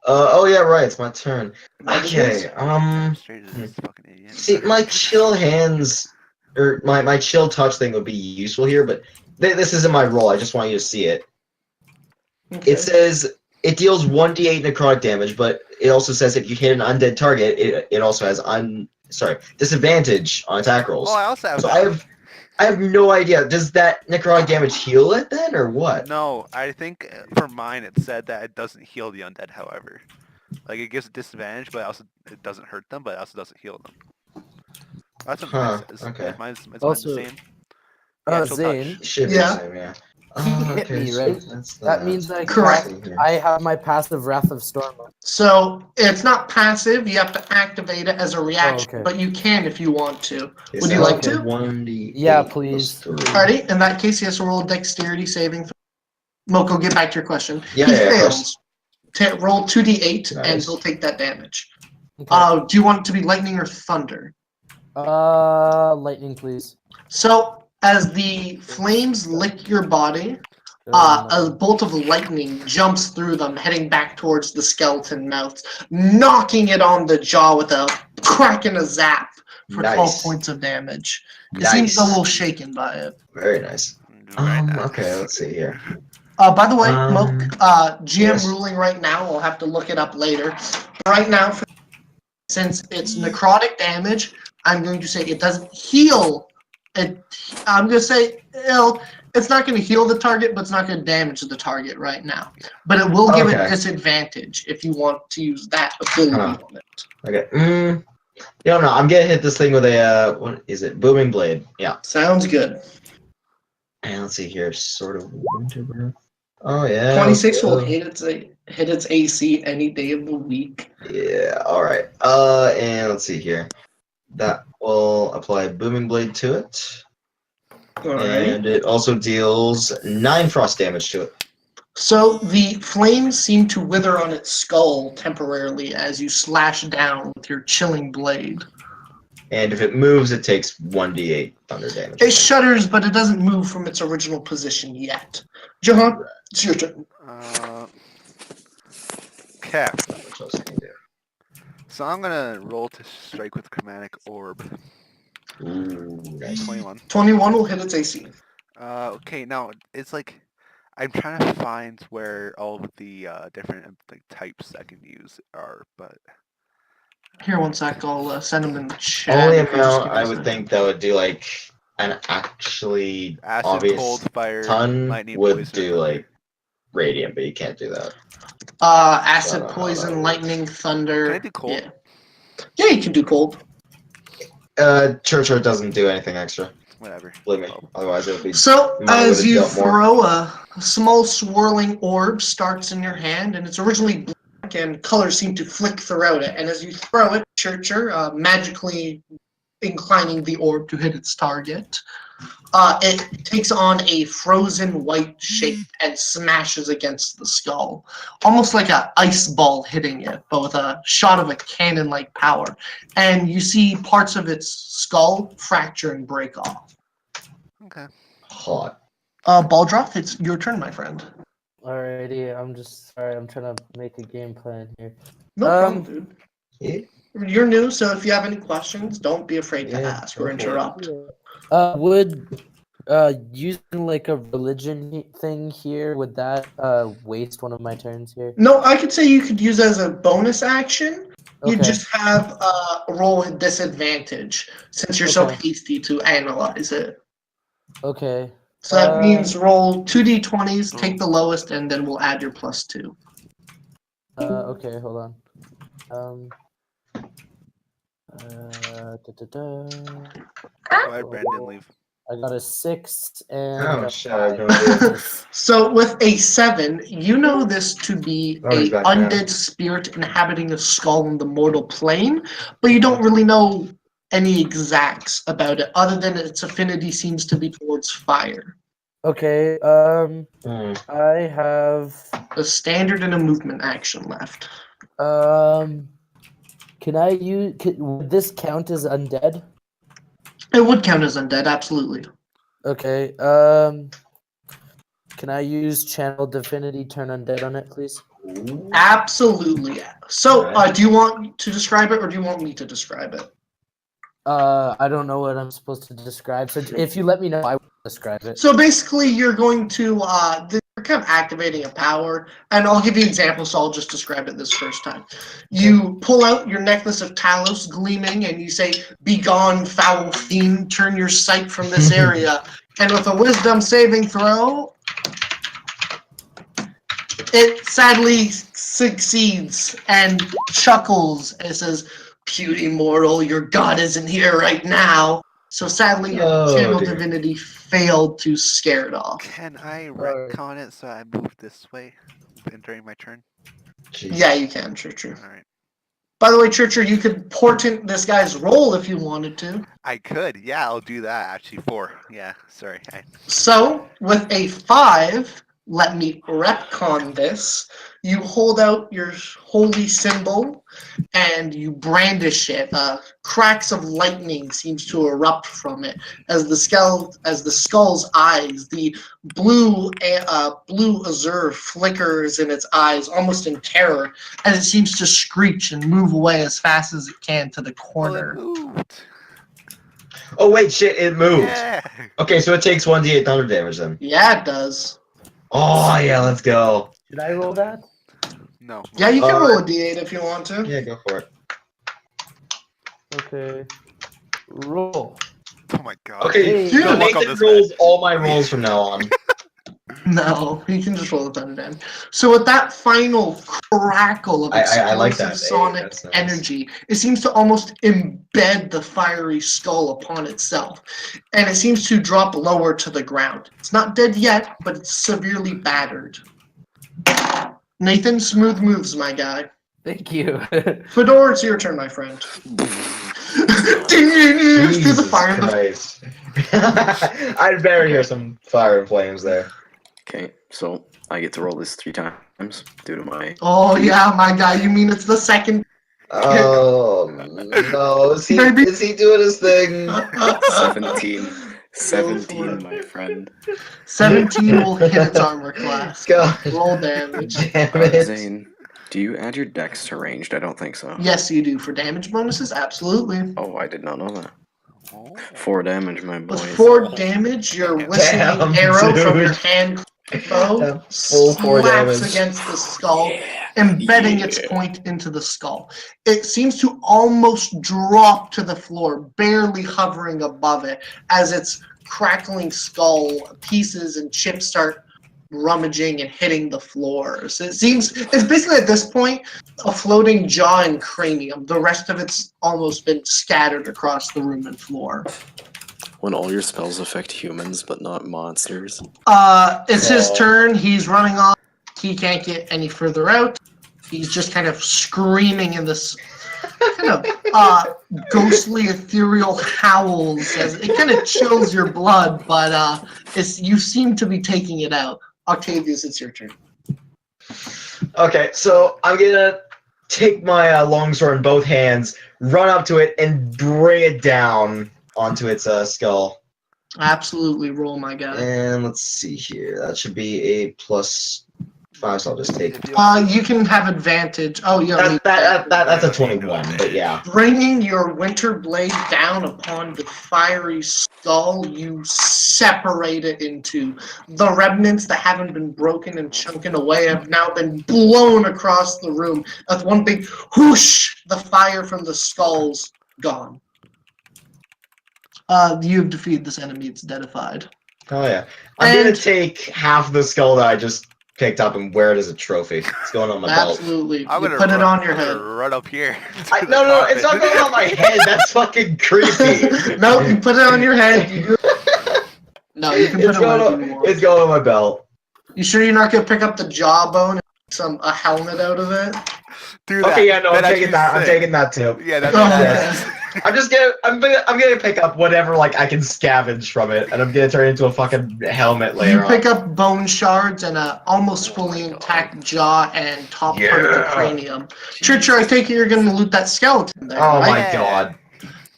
Oh yeah, right, it's my turn. What it Okay, is? Straight as this fucking idiot. see, my chill hands, or my chill touch thing would be useful here, but this isn't my role, I just want you to see it. Okay. It says it deals 1d8 necrotic damage, but it also says if you hit an undead target, it also has disadvantage on attack rolls. Oh, I also have So that. I have no idea. Does that necrotic damage heal it then, or what? No, I think for mine it said that it doesn't heal the undead. However, like it gives a disadvantage, but also it doesn't hurt them, but it also doesn't heal them. That's what mine says. Okay. Is mine the Also, same? Yeah, she'll Zane, touch. Should be Yeah. the same, yeah. he hit Okay, me, so right? that's That means I Correct. I have my passive Wrath of Storm. So it's not passive. You have to activate it as a reaction, okay. but you can if you want to. It Would you sounds like to? 1d8 Yeah, plus please. 3. Alrighty. In that case, he has to roll a dexterity saving. Moko, get back to your question. Yeah, He yeah, of fails. Roll 2d8 and Nice. he'll take that damage. Okay. Do you want it to be lightning or thunder? Lightning, please. So as the flames lick your body, a bolt of lightning jumps through them, heading back towards the skeleton mouth, knocking it on the jaw with a crack and a zap for 12 Nice. points of damage. It Nice. seems a little shaken by it. Very nice. Okay, let's see here. By the way, Moke, GM yes. ruling right now, we'll have to look it up later. Right now, since it's necrotic damage, I'm going to say it doesn't heal. I'm going to say it's not going to heal the target, but it's not going to damage the target right now. But it will give it disadvantage if you want to use that ability on it. Okay. You don't know. I'm gonna hit this thing with a what is it? Booming blade. Yeah. Sounds good. And let's see here. Sort of winter breath. Oh yeah. 26 will hit its AC any day of the week. Yeah. All right. And let's see here. That will apply booming blade to it. And it also deals 9 frost damage to it. So the flames seem to wither on its skull temporarily as you slash down with your chilling blade. And if it moves, it takes 1d8 thunder damage. It shudders, but it doesn't move from its original position yet. Johan, it's your turn. Okay. What else can you do? So I'm gonna roll to strike with chromatic orb. Ooh, nice. 21. 21 will hit its AC. Okay, now it's like I'm trying to find where all of the different like types I can use are, but Here, one sec. I'll send them in the chat. Only if you just amount give me a I would second. think that would do like an actually acid, obvious cold, fire, ton lightning, would poison, do like radiant, but you can't do that. Acid, I don't know how poison, that works. lightning, thunder. Can I do cold? Yeah, you can do cold. Church doesn't do anything extra. Whatever. Believe me. Otherwise, it would be. So mine as would've you dealt more. throw a small swirling orb starts in your hand, and it's originally black, and colors seem to flick throughout it. And as you throw it, Churcher, magically inclining the orb to hit its target, it takes on a frozen white shape and smashes against the skull, almost like an ice ball hitting it, but with a shot of a cannon-like power. And you see parts of its skull fracture and break off. Okay. Hot. Baldroth, it's your turn, my friend. Alrighty, I'm just sorry. I'm trying to make a game plan here. No problem, dude. Yeah. You're new, so if you have any questions, don't be afraid to Yeah, ask or go for it. interrupt. Would Using like a religion thing here, would that waste one of my turns here? No, I could say you could use it as a bonus action. You Okay. just have a roll with disadvantage since you're so Okay. hasty to analyze it. Okay. So that means roll 2d20s, take the lowest, and then we'll add your +2. Okay, hold on. Why did Brandon leave? I got a 6 and Oh a shit! I have 5. no idea. So with a 7, you know this to be Oh, he's a back now. undead spirit inhabiting a skull in the mortal plane, but you don't really know any exacts about it, other than its affinity seems to be towards fire. Okay. Hmm. I have. A standard and a movement action left. Can I use? Would this count as undead? It would count as undead, absolutely. Okay. Can I use Channel Divinity Turn Undead on it, please? Absolutely. So, Alright. do you want to describe it, or do you want me to describe it? I don't know what I'm supposed to describe. So if you let me know, I will describe it. So basically, you're going to you're kind of activating a power, and I'll give you examples. So I'll just describe it this first time. You pull out your necklace of Talos gleaming, and you say, "Begone, foul fiend! Turn your sight from this area." And with a Wisdom saving throw, it sadly succeeds and chuckles and says, "Puny mortal, your god isn't here right now." So sadly, your Oh, channel dear. divinity failed to scare it off. Can I retcon it so I move this way during my turn? Jesus. Yeah, you can, Churcher. All right. By the way, Churcher, you could portent this guy's roll if you wanted to. I could. Yeah, I'll do that. Actually, 4. Yeah, sorry. So, with a 5, let me retcon this. You hold out your holy symbol and you brandish it. Cracks of lightning seems to erupt from it as the skull's eyes, the blue azure flickers in its eyes, almost in terror, as it seems to screech and move away as fast as it can to the corner. Oh, it moved. Oh wait, shit! It moved. Yeah. Okay, so it takes 1d8 thunder damage then. Yeah, it does. Oh yeah, let's go. Should I roll that? No. Yeah, you can roll a d8 if you want to. Yeah, go for it. Okay. Roll. Oh my god. Okay, Hey, dude, good luck on Nathan this, rolls all my rolls from now on. No, you can just roll the thunder damage. So with that final crackle of explosive I like that. Hey, sonic that's nice. energy, it seems to almost embed the fiery skull upon itself, and it seems to drop lower to the ground. It's not dead yet, but it's severely battered. Nathan, smooth moves, my guy. Thank you. Fedor, it's your turn, my friend. Do the fire in the Christ. I'd better hear some fire and flames there. Okay, so I get to roll this 3 times due to my. Oh yeah, my guy. You mean it's the second? Oh no! Is he doing his thing? 17. 17, my friend. 17 will hit its armor class. God. Roll damage. Damn it. Zane, do you add your dex to ranged? I don't think so. Yes, you do. For damage bonuses, absolutely. Oh, I did not know that. Oh. 4 damage, my boy. With 4 damage, your whistling Damn, arrow from your dude. hand bow Full 4 slaps damage. against the skull, embedding its point into the skull. It seems to almost drop to the floor, barely hovering above it, as its crackling skull pieces and chips start rummaging and hitting the floor. So it's basically at this point a floating jaw and cranium. The rest of it's almost been scattered across the room and floor. When all your spells affect humans but not monsters. It's his turn. He's running off. He can't get any further out. He's just kind of screaming in this kind of ghostly, ethereal howls. As it kind of chills your blood, but you seem to be taking it out. Octavius, it's your turn. Okay, so I'm gonna take my longsword in both hands, run up to it, and bring it down onto its skull. Absolutely, roll, my guy. And let's see here. That should be a +4 5, so I'll just take. You can have advantage. Oh, yeah. That's a 21, but yeah. Bringing your winter blade down upon the fiery skull, you separate it into the remnants that haven't been broken and chunking away have now been blown across the room. With one big whoosh, the fire from the skull's gone. You've defeated this enemy. It's deadified. Oh yeah. I'm gonna take half the skull that I just picked up and wear it as a trophy. It's going on my belt. Absolutely. You I'm gonna put it on your I'm gonna head. run up here. No, it's not going on my head. That's fucking creepy. No, you put it on your head. No, you can put it wherever you want. It's going on my belt. You sure you're not gonna pick up the jawbone and a helmet out of it? Do that. Okay, yeah, no, I'm That'd taking be that. I'm sick. taking that too. Yeah, that's Oh, badass. I'm gonna pick up whatever like I can scavenge from it, and I'm gonna turn it into a fucking helmet later You pick up bone shards and a almost fully intact jaw and top part of the cranium. Churcher, I take it you're gonna loot that skeleton there, Oh right? my god.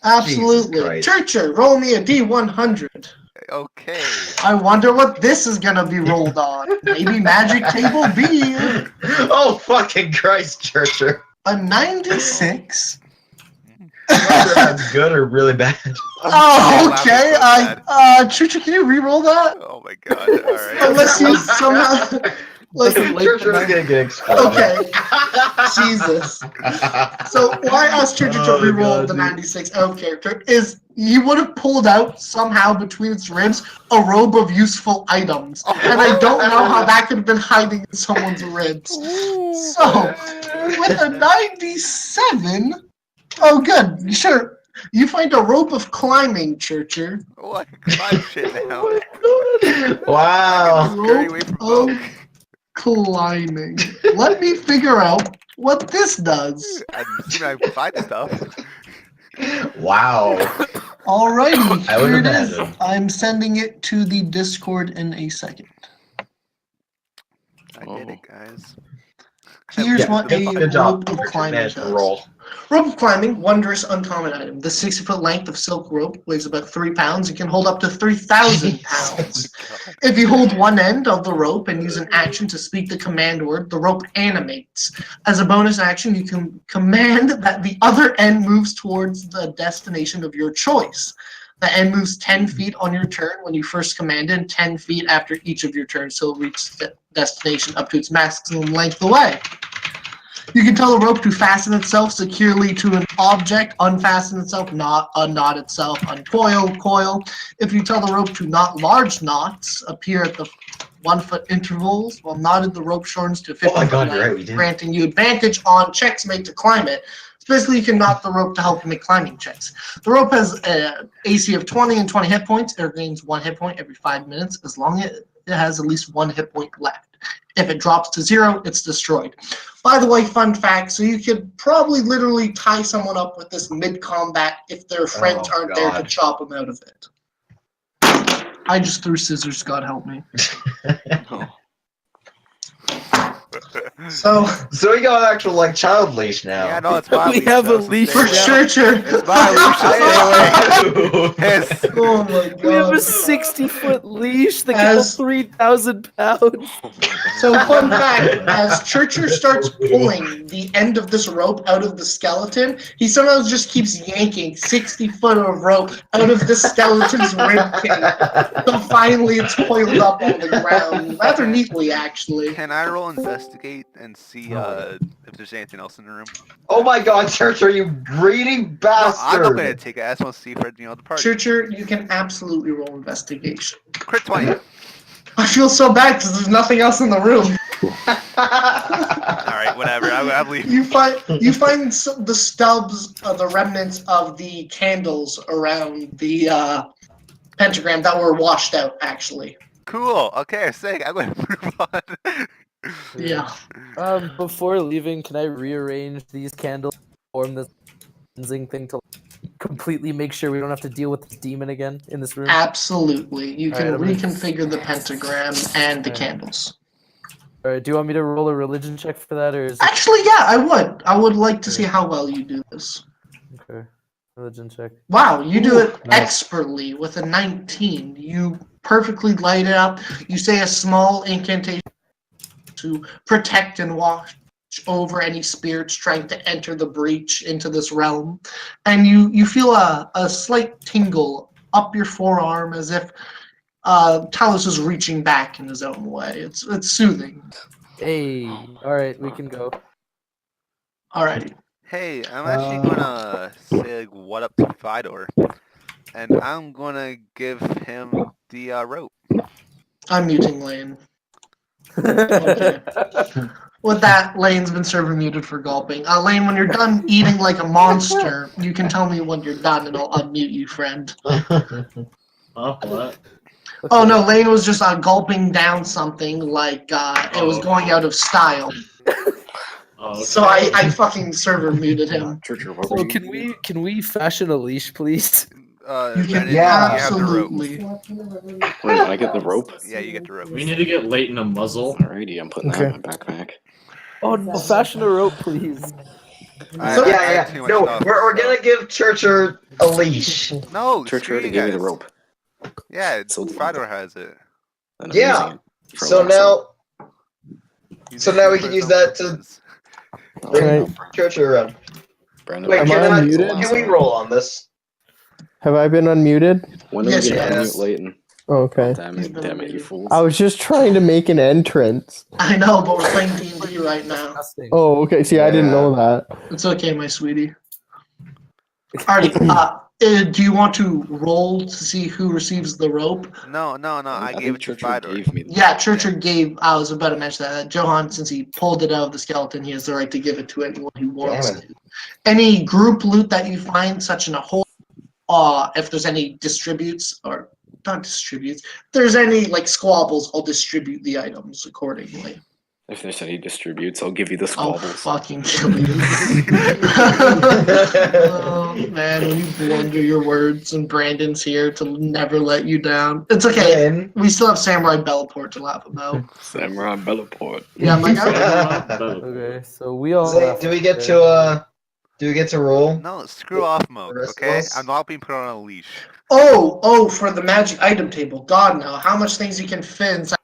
Absolutely. Jesus Christ. Churcher, roll me a D100. Okay. I wonder what this is gonna be rolled on. Maybe Magic Table B. Oh fucking Christ, Churcher. A 96. Whether that's good or really bad. Oh, okay. Churcher, can you re-roll that? Oh my god. Alright. Unless you somehow... Churcher's gonna get exploded. Okay. Jesus. So why I asked Churcher to Oh, re-roll God, the dude. 96 out character is you would have pulled out somehow between its ribs a robe of useful items. And I don't know how that could have been hiding in someone's ribs. So, with a 97... Oh, good. Sure. You find a rope of climbing, Churcher. Oh, I can climb shit now. Wow. Scurry away from Rope Oak. of climbing. Let me figure out what this does. I'm assuming I can find stuff. Wow. Alrighty, I would here it is. imagine. I'm sending it to the Discord in a second. I did it, guys. Here's Yeah, what a good job. rope of Churcher climbing managed to does. roll. Rope of climbing, wondrous uncommon item. The 60-foot length of silk rope weighs about 3 pounds and can hold up to 3,000 pounds. If you hold one end of the rope and use an action to speak the command word, the rope animates. As a bonus action, you can command that the other end moves towards the destination of your choice. The end moves 10 feet on your turn when you first command it, and 10 feet after each of your turns, so it'll reach the destination up to its maximum length away. You can tell the rope to fasten itself securely to an object, unfasten itself, unknot itself, uncoil, coil. If you tell the rope to knot large knots, appear at the 1 foot intervals. While knotted, the rope shortens to 50 Oh my foot God, you're length, right, we did. granting you advantage on checks made to climb it. So basically, you can knot the rope to help you make climbing checks. The rope has an AC of 20 and 20 hit points. It regains 1 hit point every 5 minutes, as long as it has at least 1 hit point left. If it drops to 0, it's destroyed. By the way, fun fact, so you could probably literally tie someone up with this mid-combat if their friends aren't there to God. chop them out of it. I just threw scissors, God help me. Oh. So, So we got an actual like child leash now. Yeah, no, it's my We leash. have a though, so leash stay for away. sure. It's my leash, so stay away. Yes. Oh my God. We have a 60-foot leash that can hold As- 3,000 pounds. So, fun fact, as Churcher starts pulling the end of this rope out of the skeleton, he somehow just keeps yanking 60 foot of rope out of the skeleton's ribcage. So finally it's coiled up on the ground, rather neatly actually. Can I roll investigate and see if there's anything else in the room? Oh my God, Church, are you greedy No, bastard? I'm not gonna take it. I just want to see for the party. Churcher, you can absolutely roll investigation. Crit 20. I feel so bad because there's nothing else in the room. Alright, whatever. I'm leaving. You find the stubs, the remnants of the candles around the pentagram that were washed out, actually. Cool. Okay, sick. I'm gonna move on. Yeah. Before leaving, can I rearrange these candles to form this cleansing thing to completely make sure we don't have to deal with this demon again in this room? Absolutely. You can Alright, I'm gonna- reconfigure the pentagram and the Alright. candles. Alright, do you want me to roll a religion check for that, or is it... Actually, yeah, I would. I would like to see how well you do this. Okay, religion check. Wow, you do it nice. expertly with a 19. You perfectly light it up. You say a small incantation. to protect and watch over any spirits trying to enter the breach into this realm. And you feel a slight tingle up your forearm as if Talos is reaching back in his own way. It's soothing. Hey, all right, we can go. Alrighty. Hey, I'm actually gonna say like, what up to Fidor, and I'm gonna give him the rope. I'm muting Lane. Okay. With that, Lane's been server muted for gulping. Lane, when you're done eating like a monster, you can tell me when you're done and I'll unmute you, friend. Oh, what? Oh no, Lane was just gulping down something like it was going out of style. Oh, So I fucking server muted him. So can we fashion a leash, please? You can Brandon, you have the rope. absolutely. Wait, I get the rope? Yeah, you get the rope. We need to get Leighton a muzzle. Alrighty, I'm putting that in my backpack. Oh no, fashion a rope, please. I So, had too much no, stuff, we're so- gonna give Churcher a leash. No, Church screw already you gave me the guys. rope. Yeah, So- Fidor has it. And I'm Yeah. using it for So like some- Use So it now we for can his use own that to- purposes. bring Churcher around. Brandon, Wait, Am can I I? muted? Can we roll on this? Have I been unmuted? When do Yes, we get to yes. unmute Leighton? Okay. Damn He's it, been damn it, you unmuted. fools. I was just trying to make an entrance. I know, but we're playing D&D right now. Disgusting. Oh, okay. See, I didn't know that. It's okay, my sweetie. Alrighty, do you want to roll to see who receives the rope? No, I gave think it to Churcher Fidor. gave me Yeah, Churcher gave. I was about to mention that. Johan, since he pulled it out of the skeleton, he has the right to give it to anyone who wants Damn it. to. Any group loot that you find, such in a whole, if there's any distributes or not distributes, if there's any like squabbles, I'll distribute the items accordingly. If there's any distributes, I'll give you the I'll squabbles. fucking kill you. Oh man, you blunder your words, and Brandon's here to never let you down. It's okay. Then, We still have Samurai Belleport to laugh about. Samurai Belleport. Yeah, my guy. Okay, so we all. Zane, do we get to roll? No, screw off, Moke, The rest of okay? us? I'm not being put on a leash. Oh, for the magic item table. God, no. How much things you can fit inside?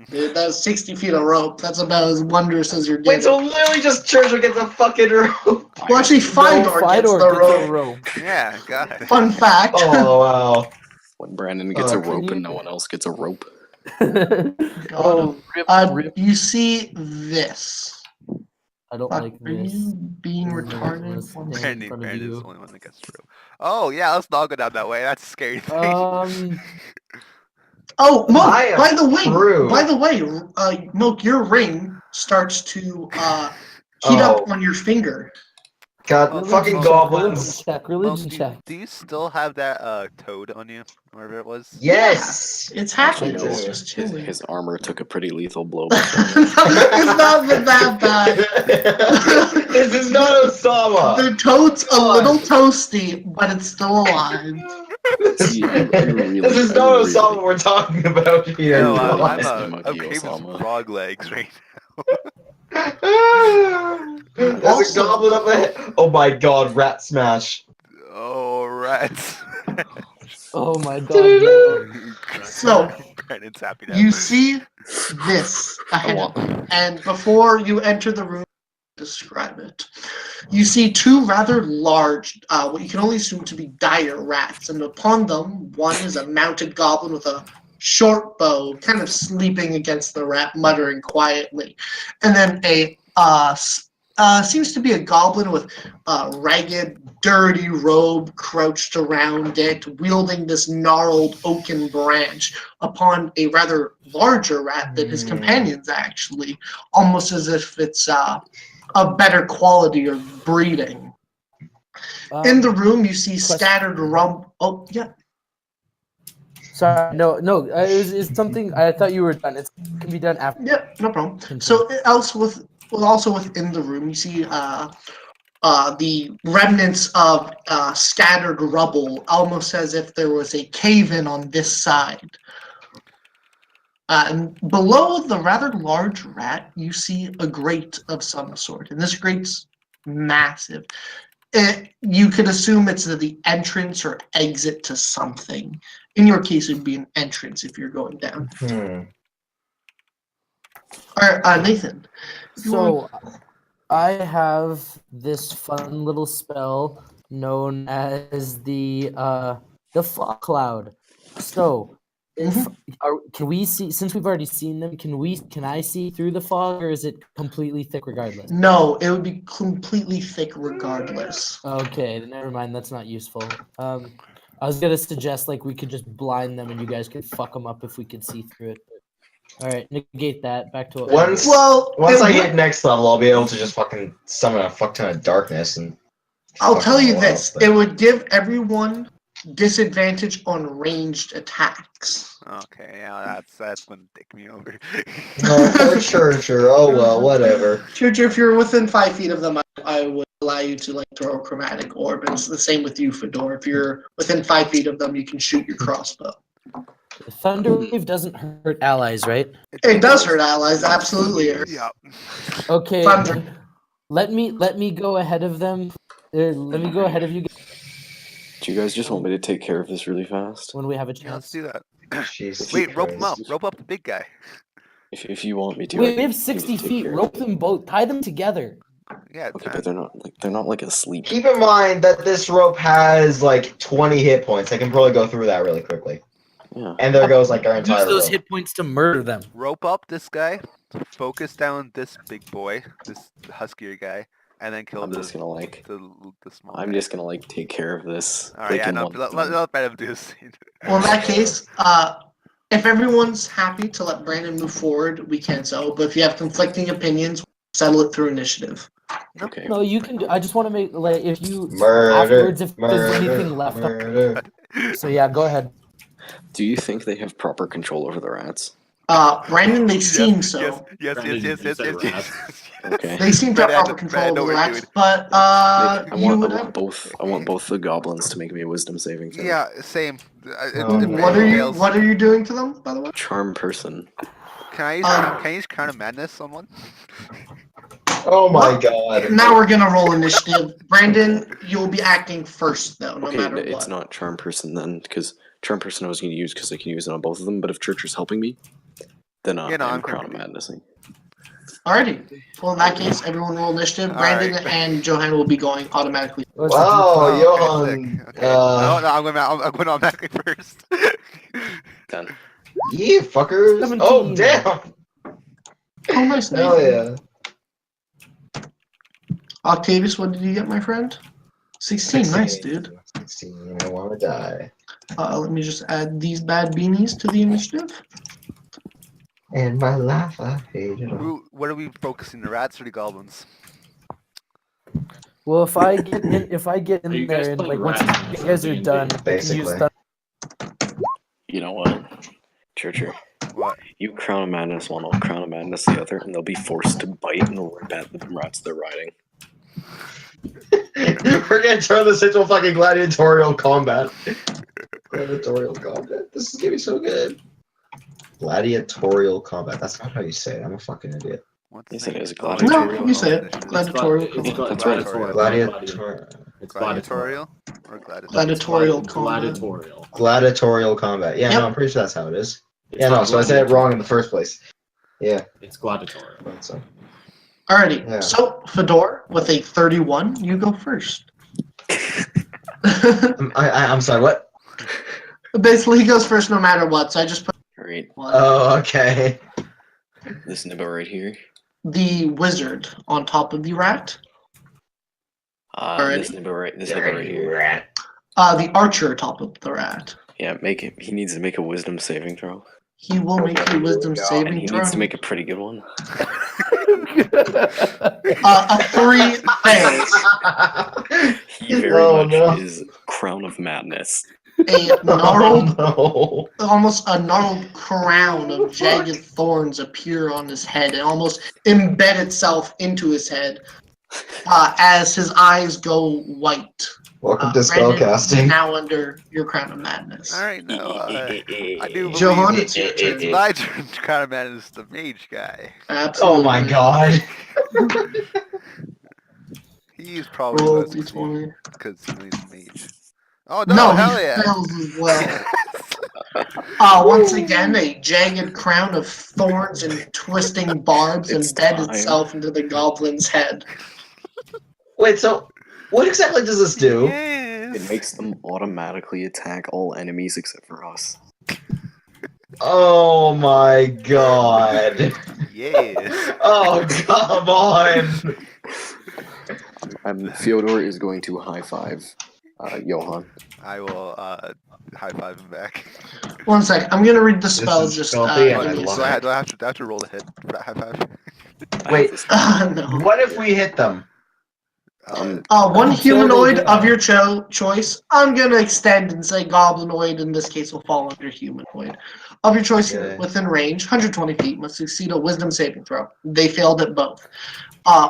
Dude, that's 60 feet of rope. That's about as wondrous as you're Wait, getting. so literally just Churcher gets a fucking rope. Well, actually, Fidor gets the rope. rope. Yeah, God. Fun fact. Oh wow. When Brandon gets a Okay. rope and no one else gets a rope. God. Rip. You see this. I don't Fuck, like are this. you being This is retarded? this. One Yeah. second. front of Brandon's you. the only one that gets through. Oh, yeah, let's not go down that way. That's a scary thing. Oh, Moke, I am by the way, through. Moke, your ring starts to heat up on your finger. God, Oh, fucking oh, goblins. Religion Moke, check. do you still have that toad on you? Whatever it was? Yes. It's happy. Actually, no, It's just chilling. his armor took a pretty lethal blow. It's not been that bad. This is not Osama. The toad's a little toasty, but it's still alive. See, I really, This is not Osama we're talking about here. No, I'm I'm Monkey craving some Osama. frog legs right There's Also- a goblin up ahead. Oh my god, rat smash. Oh, rats. Oh my god. No. So, Brandon's happy now. you see this ahead of you, and before you enter the room, describe it. You see two rather large, what you can only assume to be dire rats, and upon them, one is a mounted goblin with a short bow, kind of sleeping against the rat, muttering quietly, and then a seems to be a goblin with a ragged, dirty robe crouched around it, wielding this gnarled oaken branch upon a rather larger rat than his companions, actually, almost as if it's a better quality or breeding. In the room, you see scattered Oh, yeah. Sorry, no. It's something I thought you were done. It can be done after. Yep, no problem. So also within the room, you see the remnants of scattered rubble, almost as if there was a cave-in on this side. And below the rather large rat, you see a grate of some sort, and this grate's massive. You could assume it's the entrance or exit to something. In your case, it'd be an entrance if you're going down. Or Nathan. So I have this fun little spell known as the fog cloud. So if can we see, since we've already seen them, can I see through the fog, or is it completely thick regardless? No, it would be completely thick regardless. Okay, then never mind. That's not useful. I was gonna suggest like we could just blind them and you guys could fuck them up if we could see through it. All right, negate that. Back to what. Once Well, I hit next level, I'll be able to just fucking summon a fuck ton of darkness and. I'll tell you fucking this: wild, it would give everyone disadvantage on ranged attacks. Okay, yeah, that's gonna take me over. No, sure. Oh well, whatever. Future, if you're within 5 feet of them, I would allow you to like throw a chromatic orb. And it's the same with you, Fedor. If you're within 5 feet of them, you can shoot your crossbow. Thunderwave doesn't hurt allies, right? It does hurt allies, absolutely. Yeah. Okay, Thunder. then let me go ahead of them. Let me go ahead of you guys Do you guys just want me to take care of this really fast? when we have a Yeah, let's chance. do that. Jesus Wait, rope them up. Christ. Rope up the big guy. If you want me to, I We can have 60 take feet. care of Rope it. them both. Tie them together. Yeah, Okay, but they're not like asleep. Keep in mind that this rope has like 20 hit points. I can probably go through that really quickly. Yeah. And there goes like our Use entire those rope. hit points to murder them. rope up this guy. Focus down this big boy, this huskier guy, and then kill I'm the just gonna like the small. I'm guy. just gonna like take care of this. All right, yeah, in no, one let him do this. Well, in that case, if everyone's happy to let Brandon move forward, we can so. But if you have conflicting opinions, settle it through initiative. Okay. No, you can do. I just want to make like if you Murder. afterwards if there's Murder. anything left. Murder. So yeah, go ahead. Do you think they have proper control over the rats? Brandon, they seem so. Yes. Brandon, you said rats. Okay. They seem to have Brandon, proper control Brandon, over the know what you're rats, but I you would want both. I want both the goblins to make me a wisdom saving throw. Yeah, same. Oh, If What Brandon are you? fails- What are you doing to them, by the way? Charm person. Can I use Crown of Madness on one? Oh my What? god. Now we're gonna roll initiative. Brandon, you'll be acting first, though, no Okay, matter it's what. not charm person then, because charm person I was going to use because I can use it on both of them. But if Churcher's helping me, then Yeah, no, I'm I'm Crown of helping Madnessing. Alrighty. Well, in that case, everyone roll initiative. All Brandon right. and Johan will be going automatically. What's the Wow, D12? Johan. Okay, sick. Okay. No, I'm going automatically first. 10. Yeah, fuckers. 17. Oh, damn. Oh, nice. Hell Nathan. yeah. Octavius, what did you get, my friend? 16. Nice, dude. 16. I want to die. Let me just add these bad beanies to the initiative. In my life, I hated them. What are we focusing, the rats or the goblins? Well, if I get in Are you guys there and like playing once rats? you guys are done, I can use Basically. You know what, Churcher? What? You Crown of Madness one, I'll Crown of Madness the other, and they'll be forced to bite and rip at the rats they're riding. We're gonna turn this into a fucking gladiatorial combat. Gladiatorial combat. This is gonna be so good. Gladiatorial combat. That's not how you say it. I'm a fucking idiot. What's Yes, the it name? is a Oh, gladiatorial. No, you say it. initiative. Gladiatorial. That's right. Gladiatorial. It's Gladiatorial or gladiatorial? Gladiatorial combat. Gladiatorial. Gladiatorial combat. Yeah, Yep. no, I'm pretty sure that's how it is. It's Yeah, no, not so I said it gladiatorial. wrong in the first place. Yeah. It's gladiatorial. So. Alrighty. Yeah. So, Fedor, with a 31, you go first. I'm sorry, what? Basically, he goes first no matter what, so I just put Alright, one. Oh, okay. this nibble right here. The wizard on top of the rat. This nibble right here. The archer atop of the rat. Yeah, he needs to make a wisdom saving throw. He will make a wisdom And saving he throw. needs to make a pretty good one. A 3 fails. He very Oh, much no. is Crown of Madness. A gnarled, Oh, almost a gnarled crown of jagged thorns appear on his head and almost embed itself into his head as his eyes go white. welcome to Brandon, spellcasting. now under your crown of madness. All right, no, I do believe Johan, it's your turn. it's my turn to Crown of Madness, the mage guy. Absolutely. Oh my god. He's probably Roll most d20. because he's a mage. Oh no, No, hell he yeah! fails as well. Once again, a jagged crown of thorns and twisting barbs It's embed time. itself into the goblin's head. Wait, so what exactly does this do? It Yes. makes them automatically attack all enemies except for us. Oh my god. Yes. Oh, come on. Fyodor is going to high five Johan. I will high five him back. 1 sec. I'm gonna read the This spell. is Just filthy and Do I give me a love I, sec. do I have to roll the hit for that high five? I Wait. have this- No. What if we hit them? Um, One Until they humanoid get of your choice. I'm gonna extend and say goblinoid. In this case, will fall under humanoid. Of your choice Okay. within range, 120 feet, must succeed a Wisdom saving throw. They failed at both.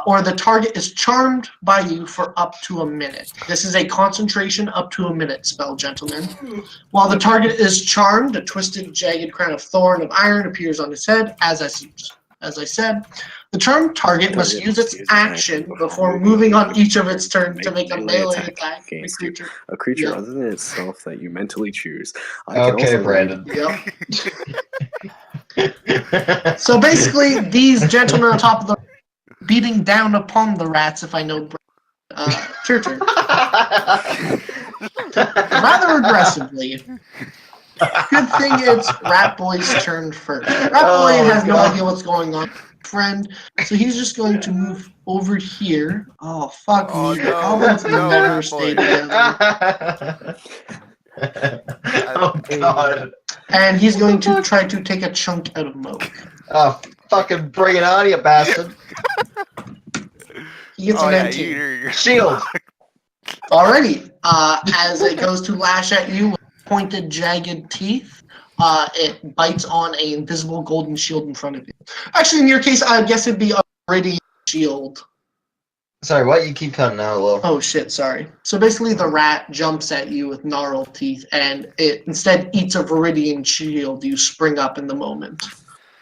Or the target is charmed by you for up to a minute. This is a concentration up to a minute spell, gentlemen. While the target is charmed, a twisted, jagged crown of thorn of iron appears on his head. As I said, the charmed target must use its action before moving on each of its turns to make a melee attack. against The you. creature. A creature Yep. other than itself that you mentally choose. I can Okay, also Brandon. Yep. So basically, these gentlemen on top of the beating down upon the rats, if I know Turtur, rather aggressively. Good thing it's Rat Boy's turn first. Rat Boy has no idea what's going on, friend, so he's just going to move over here. Oh, fuck Oh, me. no, Goblins no, never Rat stay Boy. together. Oh god. And he's going to try to take a chunk out of Moke. Oh, fucking bring it on, you bastard. He gets Oh an yeah, 19. you're Shield. Alrighty. As it goes to lash at you with pointed, jagged teeth, it bites on an invisible golden shield in front of you. Actually, in your case, I guess it'd be a radiant shield. Sorry, what? You keep cutting out a little. Oh shit, sorry. So basically the rat jumps at you with gnarled teeth and it instead eats a viridian shield. You spring up in the moment.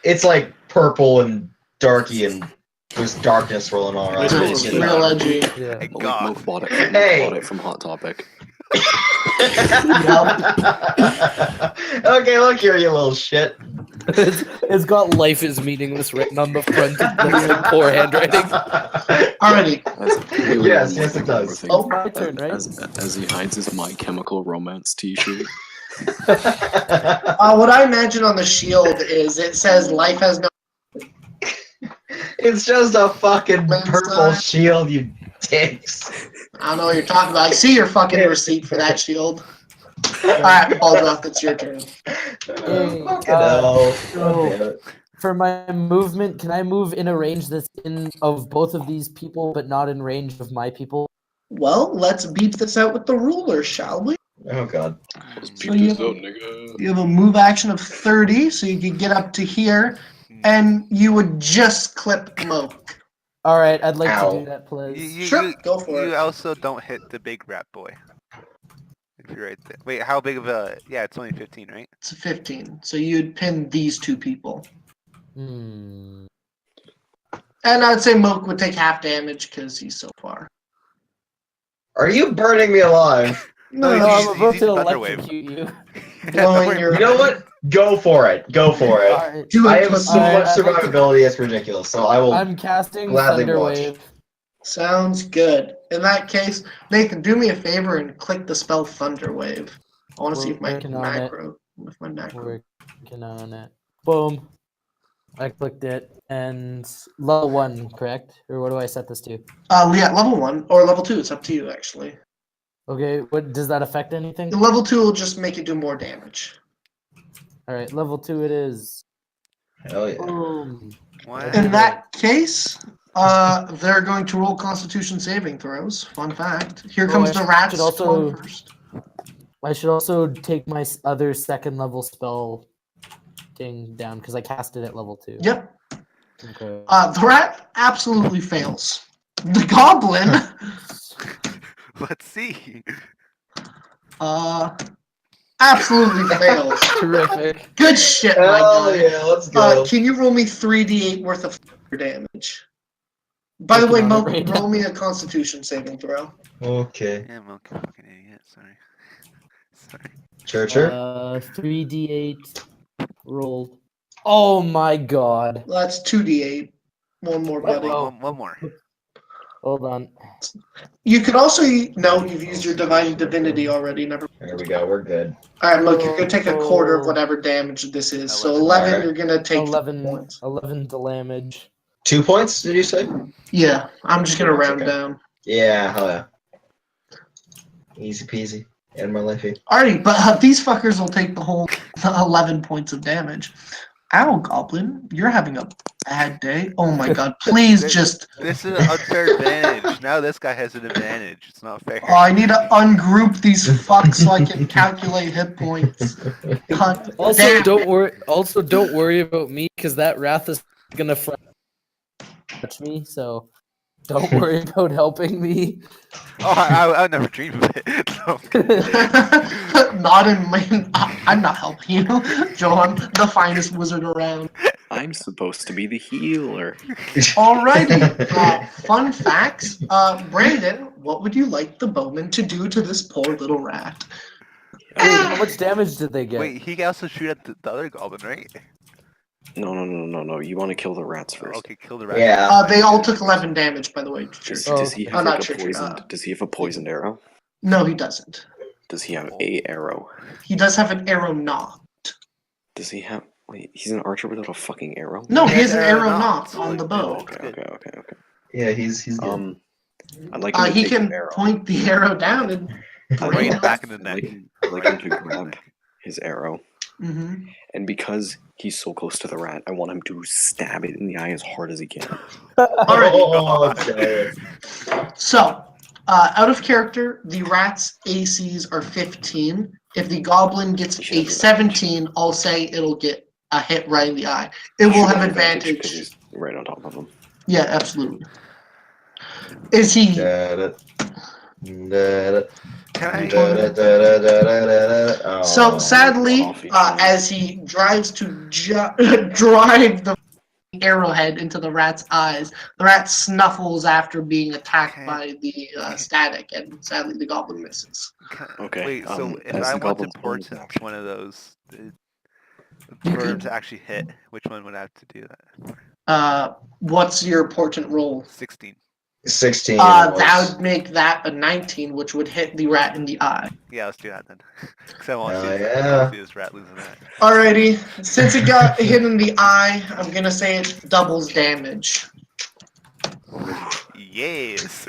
It's like purple and darky and there's darkness rolling all around. Nice it. little Real edgy. Yeah. Hey, Malik God. Monk bought it from Hot Topic. Okay, look here, you little shit. It's got "life is meaningless" written on the front. That's like poor handwriting. Alrighty. Yes, it does. Oh, my turn, right? As he hides his My Chemical Romance t-shirt. What I imagine on the shield is it says life has no. It's just a fucking purple shield, you dicks. I don't know what you're talking about. I see your fucking receipt for that shield. Alright, Baldrock, it's your turn. Hey, Fucking hell. so- God damn it. For my movement, can I move in a range that's in of both of these people, but not in range of my people? Well, let's beat this out with the ruler, shall we? Oh god. So you have a move action of 30, so you could get up to here, and you would just clip Moke. All right, I'd like Ow. to do that, please. Sure, go for You it. also don't hit the big rat boy. If you're right there. Wait, how big of a? Yeah, it's only 15, right? It's a 15, so you'd pin these two people. Hmm. And I'd say Moke would take half damage because he's so far. Are you burning me alive? No, he's- No, he's- I'm about he's to Thunderwave. electrocute you. Blowing your- You know what? Go for it. Go for it. Alright, Do I it, have pussy. so much I'd like to- survivability, it's ridiculous. So I will. I'm casting Gladly Thunder watch. Wave. Sounds good. In that case, Nathan, do me a favor and click the spell Thunder Wave. I want to see if my Working on it. macro. With my macro. Working on it. Boom. I clicked it, and level 1, correct? Or what do I set this to? Yeah, level 1 or level 2. It's up to you, actually. Okay, what does that affect anything? The level 2 will just make you do more damage. All right, level 2 it is. Hell yeah. Boom. What? In that case, they're going to roll Constitution saving throws. Fun fact. Here Oh, comes I the rats. should also- Come on first. I should also take my other second level spell thing down because I cast it at level 2. Yep. Okay. The rat absolutely fails. The goblin, Let's see. absolutely fails. Terrific. Good shit, my Hell guy. yeah, let's go. Can you roll me 3d8 worth of damage? By the way, Working on Mo, it right roll now. me a Constitution saving throw. Okay. Yeah, I'm a fucking idiot. Sorry. Sorry. Sure. 3d8 rolled. Oh my god. That's 2d8. One more, buddy. One more. Hold on. You could also no. You've used your divine divinity already. Never. There we go. We're good. All right, look. You're gonna take a quarter of whatever damage this is. So 11. Alright. You're gonna take 11 points. 11 damage. 2 points? Did you say? Yeah, I'm just gonna That's round okay. down. Yeah. Hell yeah. Easy peasy. And my lifey. Alrighty, but these fuckers will take the whole 11 points of damage. Ow, Goblin, you're having a bad day. Oh my god, please just... This is an unfair advantage. Now this guy has an advantage. It's not fair. Oh, I need to ungroup these fucks so I can calculate hit points. Cunt. Also, Damn. don't worry about me because that wrath is gonna touch me. So don't worry about helping me. Oh, I would never dream of it. No. Not in my... I'm not helping you, John, the finest wizard around. I'm supposed to be the healer. Alrighty, fun facts. Brandon, what would you like the bowman to do to this poor little rat? Wait, how much damage did they get? Wait, he can also shoot at the other goblin, right? No. You want to kill the rats first. Okay, kill the rat. Yeah. They all took 11 damage, by the way. Does he Oh, have not like a sure, poisoned? Does he have a poisoned arrow? No, he doesn't. Does he have a arrow? He does have an arrow knot. Does he have? Wait, he's an archer without a fucking arrow? No, he has an arrow arrow knot, knot on the bow. Okay. Yeah, he's good. I'd like him to He take can the arrow. point the arrow down and... Right back in the I'd neck. like him to grab his arrow, Mm-hmm. and because he's so close to the rat, I want him to stab it in the eye as hard as he can. Okay. So, out of character, the rat's ACs are 15. If the goblin gets a 17, I'll say it'll get a hit right in the eye. It will have because advantage. he's right on top of him. Yeah, absolutely. Is he... So sadly, as he drives to drive the arrowhead into the rat's eyes, the rat snuffles after being attacked by the static, and sadly the goblin misses. Okay. Wait, so if as I the want to goblin's portent bonus one of those You for him could- to actually hit, which one would I have to do that? What's your portent roll? 16. 16. That would make that a 19, which would hit the rat in the eye. Yeah, let's do that then. Because I want Hell to yeah. see this rat losing that. Alrighty, since it got hit in the eye, I'm gonna say it doubles damage. Yes.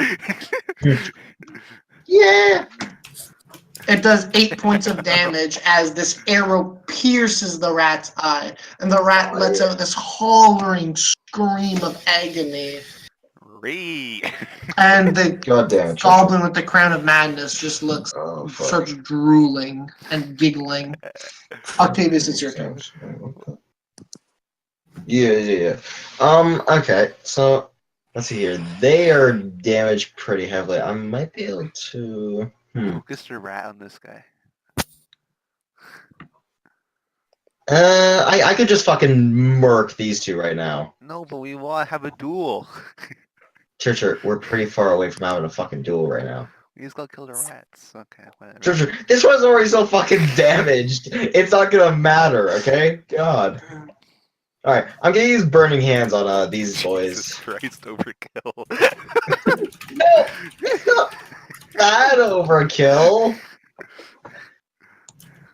Yeah. It does 8 points of damage as this arrow pierces the rat's eye, and the rat lets out this hollering scream of agony. And the God damn it. goblin with the crown of madness just looks, Oh, fuck. starts drooling and giggling. Octavius, it's your turn. Yeah. Okay, so let's see here. They are damaged pretty heavily. I might be able to. Focus your rat on this guy. I could just fucking murk these two right now. No, but we want to have a duel. Sure. We're pretty far away from having a fucking duel right now. We just gotta kill the rats. Okay, whatever. Sure. This one's already so fucking damaged. It's not gonna matter, okay? God. Alright, I'm gonna use burning hands on these Jesus boys. Christ, overkill. No! It's not bad overkill.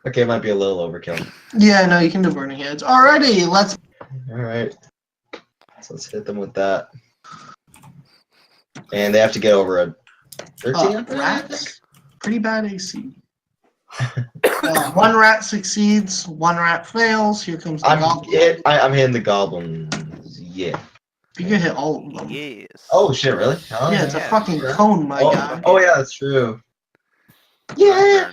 Okay, it might be a little overkill. Yeah, no, you can do burning hands. Alrighty, let's. Alright. So let's hit them with that. And they have to get over a 13. Rats. Pretty bad AC. One rat succeeds, one rat fails. Here comes the goblin. I'm hitting the goblins. Yeah. You can hit all of them. Yes. Oh shit, really? Oh, Yeah, it's a fucking cone, my guy. Oh yeah, that's true. Yeah.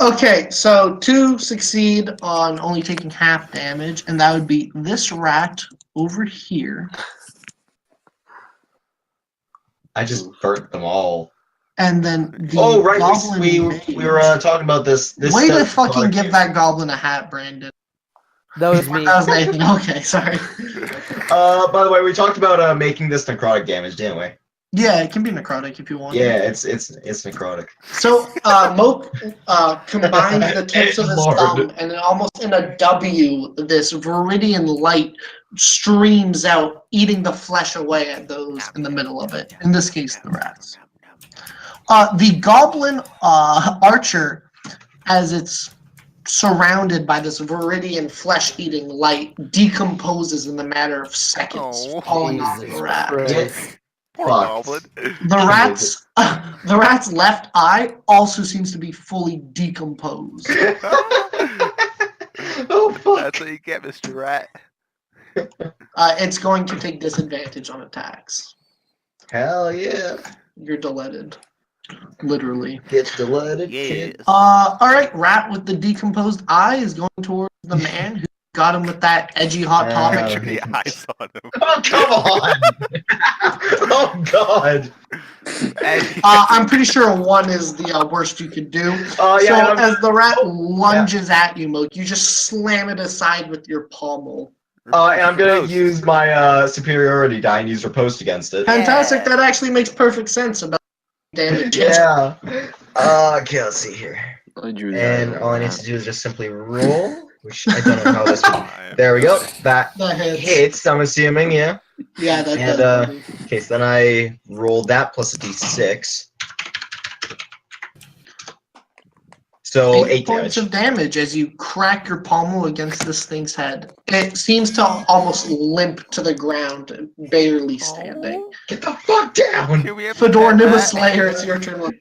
Okay, so 2 succeed on only taking half damage, and that would be this rat over here. I just burnt them all. And then the Oh right, goblin we were talking about this. Way to fucking give that goblin a hat, Brandon. That was me. That was Nathan. Okay, sorry. By the way, we talked about making this necrotic damage, didn't we? Yeah, it can be necrotic if you want. Yeah, it's necrotic. So Moke combines the tips of his Lord. thumb, and then almost in a W, this viridian light streams out, eating the flesh away at those in the middle of it. In this case, the rats. The goblin archer, as it's surrounded by this viridian flesh-eating light, decomposes in the matter of seconds, Oh, falling off Jesus the rat. Christ. Poor Fuck. goblin. The rat's left eye also seems to be fully decomposed. Oh fuck! That's what you get, Mr. Rat. It's going to take disadvantage on attacks. Hell yeah! You're deleted. Literally. Get deleted, Yes. kid. Alright, rat with the decomposed eye is going towards the man who got him with that edgy hot topic. Actually, I saw them. Oh come on! Oh god! I'm pretty sure a 1 is the worst you could do. Oh yeah. So as the rat lunges at you, Moke, you just slam it aside with your pommel. And I'm gonna use my superiority die and use riposte against it. Fantastic, that actually makes perfect sense about damage. Yeah. Okay, let's see here. I drew And that. all I need to do is just simply roll, which I don't know how this would. There we go. That That hits. hits, I'm assuming, yeah. Yeah, that And, does. Okay, so then I roll that plus a d6. So 8 points damage. of damage as you crack your pommel against this thing's head. It seems to almost limp to the ground, barely standing. Get the fuck down! Can we have Fedor that? Nibba Slayer, it's your turn.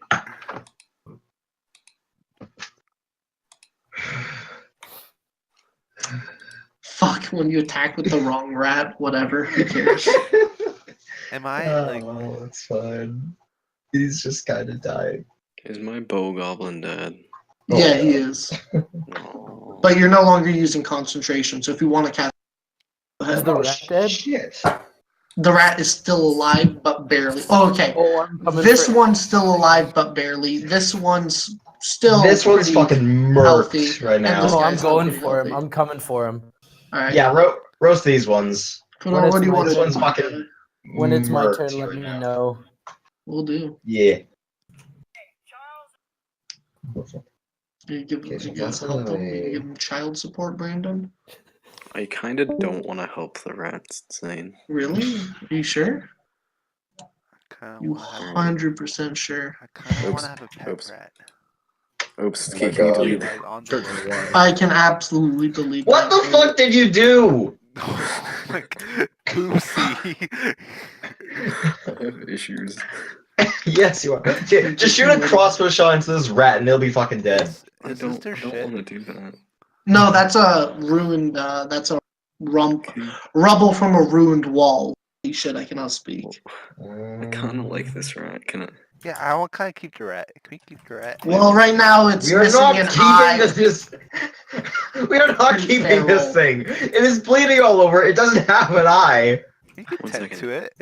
Fuck, when you attack with the wrong rat, whatever, who cares? Am I like? Oh, it's fine. He's just kind of dying. Is my bow goblin dead? Oh, Yeah, no. he is. No. But you're no longer using concentration, so if you want to cast Is the rat dead? Shit. the rat is still alive, but barely. Oh, okay. Oh, I'm coming This for- one's still alive, but barely. This one's still This one's pretty fucking healthy. murked right And now. this Oh, I'm guy's still going pretty for him. healthy. I'm coming for him. Alright. Yeah, roast these ones. Fedor, When what do you it's want This to one's do? fucking When it's my murked turn, let right me now. know. We'll do. Yeah. You give, Okay, so you that's help him. You a- give him child support, Brandon? I kind of don't want to help the rats. Insane. Really? Are you sure? Kinda You wanna have- 100% sure? I kind of want Oops. to have a pet Oops. rat. Oops. Oh Can my you God. delete Like, on the I can absolutely delete What that the for fuck did you do? like, oopsie. I have issues. Yes, you are. Okay, just shoot a crossbow shot into this rat and they'll be fucking dead. Is I this don't, their I don't shit? want to do that. No, that's a ruined, that's a rubble from a ruined wall. Holy shit, I cannot speak. I kind of like this rat. Can I? Yeah, I want kind of keep the rat. Can we keep the rat? Well, right now it's We are missing not an keeping eye. this. We are not Pretty keeping this terrible. thing. It is bleeding all over. It doesn't have an eye. You can One tend second. to it.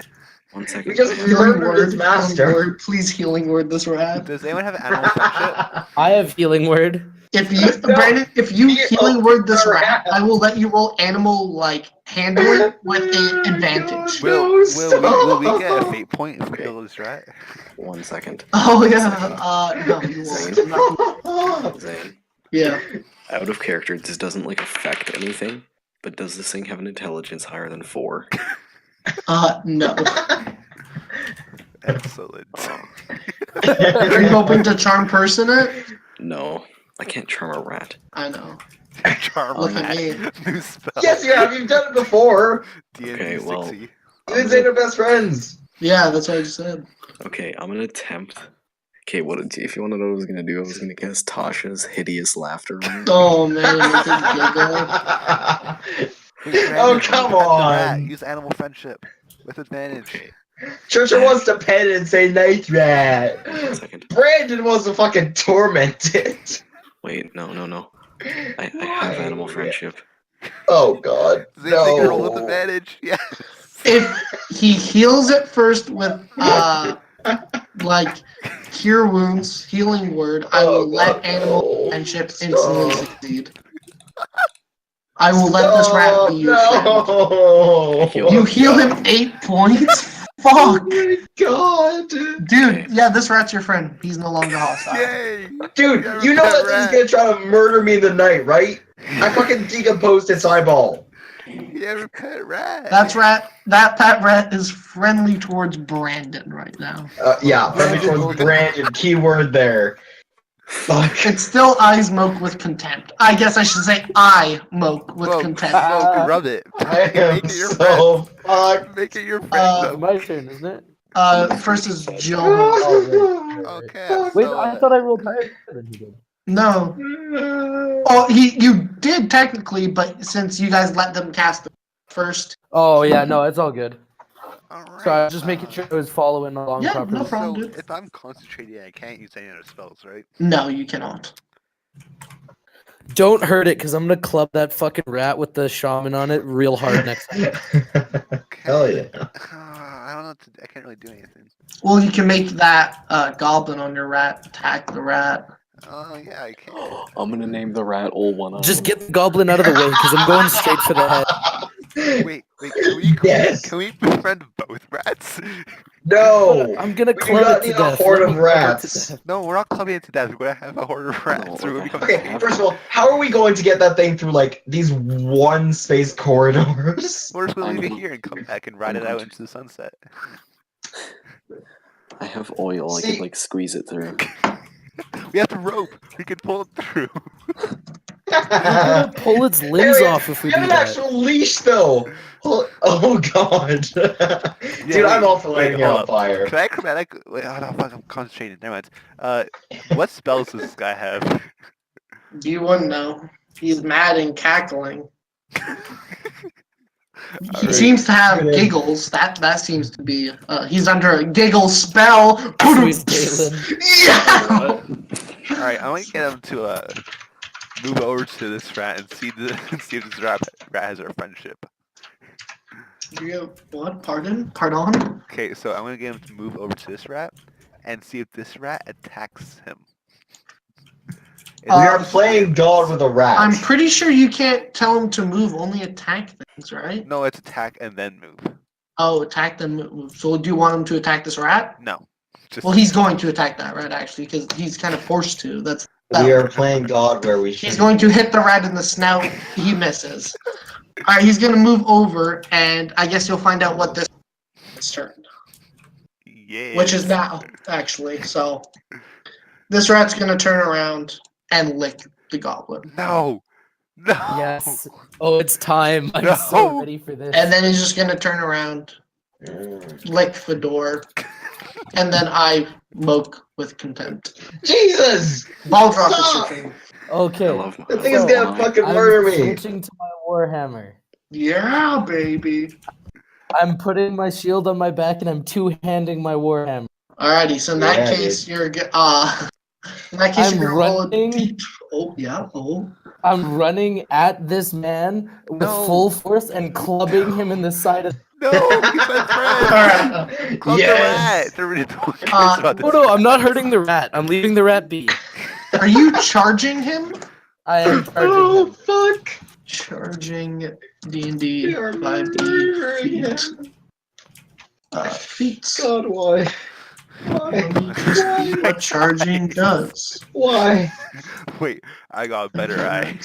1 second. We just Healing murdered his word, master. healing word, please healing word this rat. Does anyone have animal friendship? I have healing word. If you, No. Brandon, if you Yeah, healing word this rat. rat, I will let you roll animal like handling with an advantage. Will we get a stop. fate point if we Okay. kill this rat? 1 second. Oh yeah, no, you won't. I'm not- Zane. Yeah. Out of character, this doesn't like affect anything. But does this thing have an intelligence higher than 4? No. Excellent. Oh, Are you hoping to charm person it? no, I can't charm a rat. I know. Charm Look at rat. me. New spell. Yes, you have. You've done it before. D&D Okay, well- 60. You and Zane are best friends. Yeah, that's what I just said. Okay, I'm gonna attempt. Okay, if you want to know what I was gonna do, I was gonna guess Tasha's hideous laughter. Oh man, make it giggle. Wait, Oh, Brandon, come pet the rat. on. Use animal friendship with advantage. Okay, Churchill wants to pet it and say night rat. 1 second. Brandon wants to fucking torment it. Wait, no. I have animal friendship. Oh god. Zane, make a roll with No. advantage. Yes. If he heals it first with like cure wounds, healing word, I will let animal friendship instantly succeed. I will let this rat be your friend. No. Heal You heal him 8 points? fuck? Oh my god! Dude, yeah, this rat's your friend. He's no longer hostile. Yay! Dude, Yeah, you know pet that thing's rat. gonna try to murder me in the night, right? I fucking decomposed its eyeball. You have a pet rat. That pet rat is friendly towards Brandon right now. Yeah, friendly towards Brandon. Keyword there. Fuck. It's still I smoke with contempt. I guess I should say I moke with Smoke, contempt. smoke, rub it. I Make am it your so friend. fucked. Make it your friend. My turn, isn't it? First is Jill. Okay. Wait, so, I thought I rolled higher than he did. No. Oh, you did technically, but since you guys let them cast it first. Oh yeah, no, it's all good. alright, So I was just making sure I was following along Yeah, properly. no problem, So dude. if I'm concentrating, I can't use any other spells, right? No, you cannot. Don't hurt it, cause I'm gonna club that fucking rat with the shaman on it real hard next time. Hell yeah. I don't know. I can't really do anything. Well, you can make that goblin on your rat attack the rat. Oh yeah, I can. I'm gonna name the rat All One Eye. Just get the goblin out of the way, cause I'm going straight for the head. Wait, can we Yes. can we befriend both rats? No! I'm gonna We do club not it to need a death. horde Let of me club it to rats. death. No, we're not clubbing it to death. We're gonna have a horde of rats. No, We're gonna become Okay, first of all, how are we going to get that thing through, like, these one-space corridors? We're just gonna I'm leave it going- here and come back and ride I'm it going out to- into the sunset. I have oil. I See- could like squeeze it through. We have the rope. We can pull it through. We're gonna pull its limbs Hey, off if we you do have an that. actual leash, though! Oh god. Dude, Yeah, I'm wait, all for lighting it hold on up. fire. Can I chromatic? Wait, oh no, fuck, I'm concentrating. Never mind. What spells does this guy have? You wouldn't know. He's mad and cackling. He Alright. seems to have Good. giggles. That seems to be. He's under a giggle spell. Sweet Galen. Yeah. All right, I want to get him to move over to this rat and see see if this rat has our friendship. What? Pardon? Okay, so I'm gonna get him to move over to this rat and see if this rat attacks him. We are playing God with a rat. I'm pretty sure you can't tell him to move. Only attack things, right? No, it's attack and then move. Oh, attack then move. So do you want him to attack this rat? No, just Well, he's going to attack that rat actually because he's kind of forced to. We are playing God where we should. He's going to hit the rat in the snout. He misses. All right, he's going to move over, and I guess you'll find out what this turn, yeah. which is now actually. So this rat's going to turn around and lick the goblin, No. Yes. Oh, it's time. I'm No. so ready for this. and then he's just going to turn around, lick the door, and then I moke with contempt. Jesus! Ball drop is your Stop! turn. Okay. I love The thing is So, gonna fucking I'm murder me. switching to my warhammer. Yeah, baby. I'm putting my shield on my back and I'm two-handing my warhammer. Alrighty, so in that Yeah, case, you're in that case I'm you're gonna roll a running. d- Oh yeah. Oh. I'm running at this man with No. full force and clubbing him in the side of. No, he's my friend. Alright. Club Yes. the rat. Everybody don't cares Uh, about this. Oh no, I'm not hurting the rat. I'm leaving the rat be. Are you charging him? I am charging Oh him. fuck! Charging D&D We are 5D murdering feet. him. Feats. God, why? Why? What charging does. Why? Wait, I got a better eye.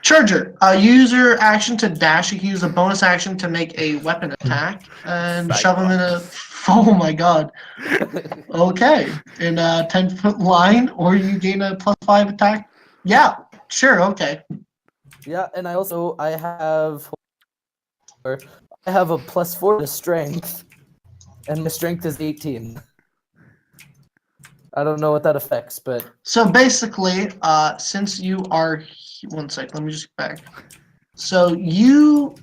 Charger. Use your action to dash. You can use a bonus action to make a weapon attack and shove him in a. Oh my god. Okay. In a 10-foot line, or you gain a +5 attack. Yeah. Sure. Okay. Yeah, and I have a +4 to strength, and my strength is 18. I don't know what that affects, but So basically, since you are, one sec, let me just get back. So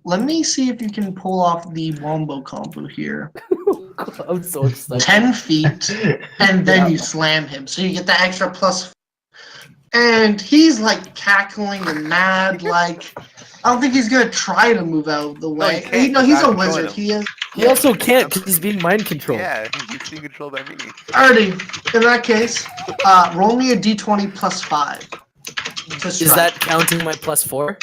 let me see if you can pull off the wombo combo here. I'm so excited. 10 feet, and then Yeah. you slam him. So you get the extra +4. And he's like cackling and mad, like, I don't think he's gonna try to move out of the way. he can't, No, he's a I'm controlling wizard. him. He is. He also can't because he's being mind controlled. Yeah, he's being controlled by me. Alrighty, in that case, roll me a d20 +5. To Is strike. that counting my +4?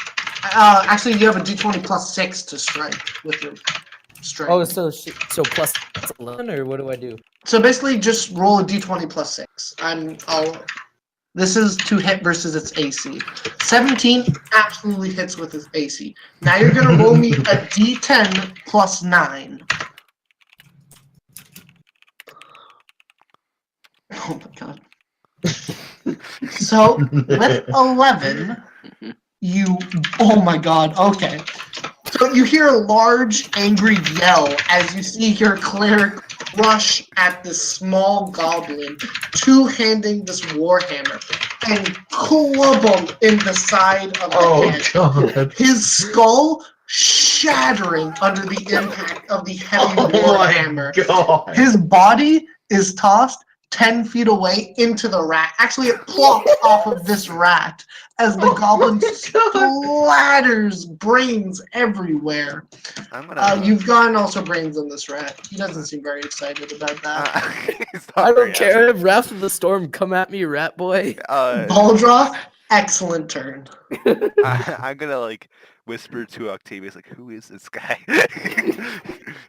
Actually, you have a d20 +6 to strike with your. strength. Oh, so plus 11, or what do I do? So basically, just roll a d20 plus 6. This is to hit versus its AC. 17 absolutely hits with its AC. Now you're gonna roll me a d10 plus 9. Oh my god. So with 11, oh my god, okay. So you hear a large, angry yell as you see your cleric rush at this small goblin, two-handing this warhammer, and club him in the side of the head. God. His skull shattering under the impact of the heavy warhammer. God. His body is tossed 10 feet away into the rat. Actually, it plops off of this rat as the goblin splatters brains everywhere. You've gotten also brains on this rat. He doesn't seem very excited about that. I don't care. Wrath of the Storm, come at me, rat boy. Baldra, excellent turn. I'm gonna like whisper to Octavius, like, who is this guy?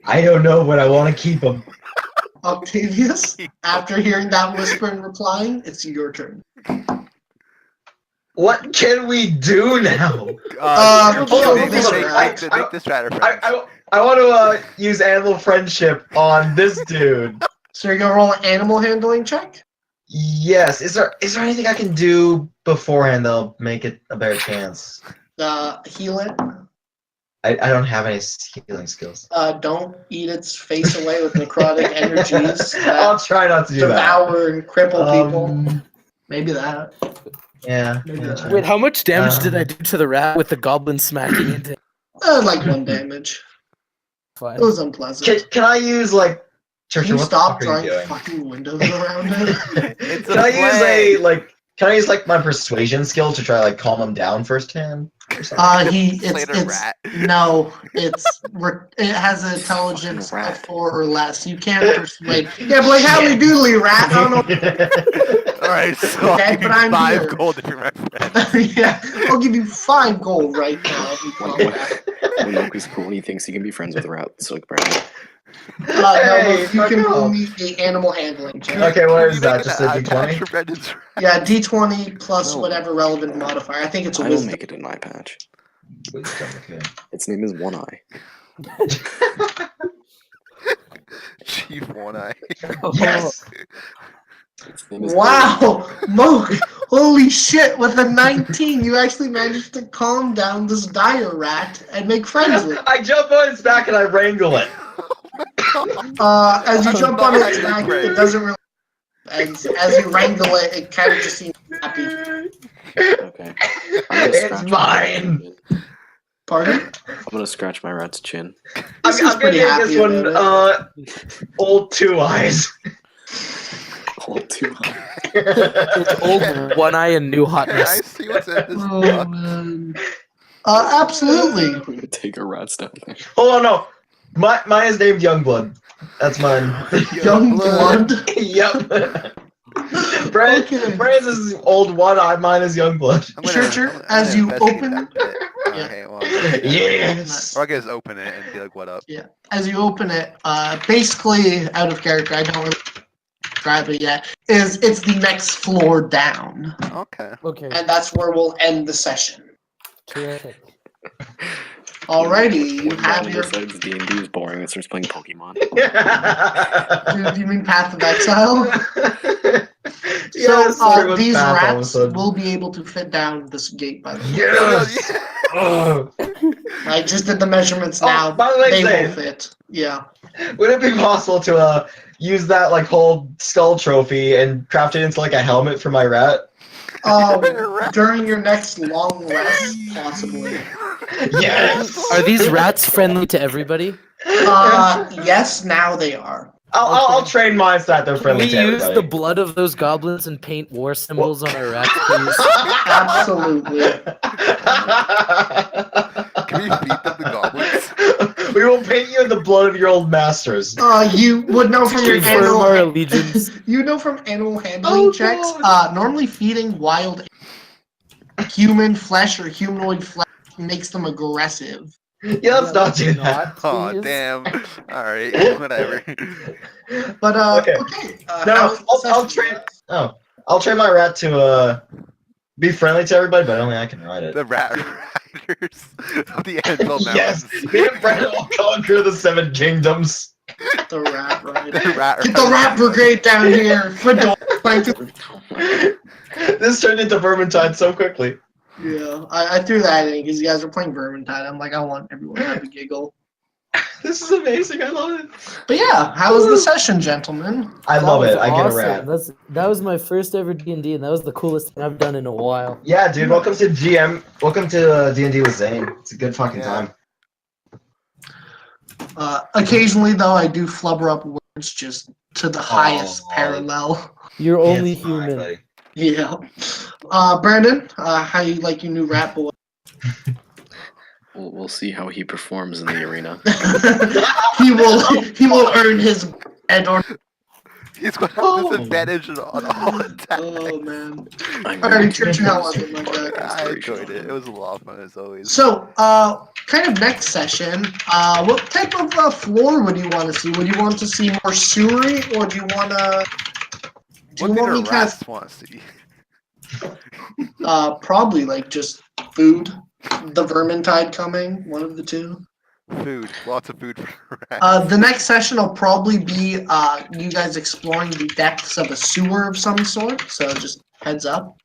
I don't know, but I want to keep him. Octavius, after hearing that whisper and replying, it's your turn. What can we do now? Make this rat a friend. I want to use animal friendship on this dude. So you're gonna roll an animal handling check? Yes. Is there anything I can do beforehand that'll make it a better chance? Heal it. I don't have any healing skills. Don't eat its face away with necrotic energies. I'll try not to do that. Devour and cripple people. Maybe that. Yeah. Wait, how much damage did I do to the rat with the goblin smacking into it? Like 1 damage. Fine. It was unpleasant. Can I use like? Can you stop drawing fucking windows around it? Can I use my persuasion skill to try to calm him down firsthand? It has an intelligence of 4 or less. You can't persuade. Yeah, but like howdy doodly rat. I don't know. Alright, so Okay, but I'm 5 here. gold if you're my friend. Yeah, I'll give you 5 gold right now. If you call me back. When Loki's cool, he thinks he can be friends with rats, like Brad. No, you can roll me the animal handling check. Okay, what is that? Just a d20? Yeah, d20 plus whatever relevant modifier. I think it's a I will wisdom. make it an eye patch. Wisdom, okay. Its name is One Eye. Chief One Eye. Yes! Its name is Wow, Moke! Holy shit! With a 19, you actually managed to calm down this dire rat and make friends with it. I jump on its back and I wrangle it. As you jump on its back, it doesn't really. As you wrangle it, it kind of just seems happy. Okay. It's mine. Pardon? I'm gonna scratch my rat's chin. This I'm pretty gonna happy name this one Old Two Eyes. Old Two Eye. It's old One Eye and new I hotness. see what's in this Oh, book. man. Absolutely. I'm gonna take a rat's down there. Hold on, no. Mine is named Youngblood. That's mine. Young blood. Yep. Brand's is Old One Eye, mine is Youngblood. Sure. As you open. Okay, well, Yes. or I guess open it and be like, what up? Yeah. As you open it, basically out of character, I don't really describe it yet. It's the next floor down, Okay. Okay. and that's where we'll end the session. Terrific. Alrighty, you When have Brandon your. decides D&D is boring and starts playing Pokemon. Do you mean Path of Exile? Yes, So these rats will be able to fit down this gate, by the way. Yes. Oh. I just did the measurements now. By the way, They Zane, will fit. Yeah. would it be possible to use that whole skull trophy and craft it into a helmet for my rat? During your next long rest, possibly. Yes. Are these rats friendly to everybody? Yes, now they are. I'll train mine so that they're Can friendly we to use everybody. the blood of those goblins and paint war symbols on our rats, please? Absolutely. Can we beat them, the goblins? We will paint you in the blood of your old masters. You would know from your Confirm our animal. allegiance. You know from animal handling checks. Normally feeding wild human flesh or humanoid flesh makes them aggressive. Yeah, let's not do that. Oh please. damn. All right, whatever. But Okay. okay. No, how was the I'll session? train. Oh, I'll train my rat to be friendly to everybody, but only I can ride it. The rat riders of the Anvil Yes, Mountains. me and Brendan will conquer the 7 kingdoms. The rat rider. The rat Get the rat brigade down here. Fedora. This turned into Vermintide so quickly. Yeah, I threw that in because you guys were playing Vermintide. I'm like, I want everyone to have a giggle. This is amazing. I love it. But yeah, how was the session, gentlemen? I That love was it. I get a awesome. rat. That was my first ever D&D, and that was the coolest thing I've done in a while. Yeah, dude. Welcome to GM. Welcome to D&D with Zane. It's a good fucking Yeah. time. Occasionally, though, I do flubber up words just to the highest parallel. You're only It's fine, human. buddy. Yeah. Brandon, how you like your new rat boy? We'll see how he performs in the arena. he will earn his and or He's going to have disadvantage on all attacks. oh man. I'm Alright, going to how use was it, my guy? I enjoyed it. It was a lot of fun as always. So, kind of next session, what type of floor would you want to see? Would you want to see more sewery, or do you want to? Do you What want me did to rats cast? want to see? Probably like just food. The Vermintide coming, one of the two. Food. Lots of food for rats. The next session will probably be you guys exploring the depths of a sewer of some sort. So just heads up.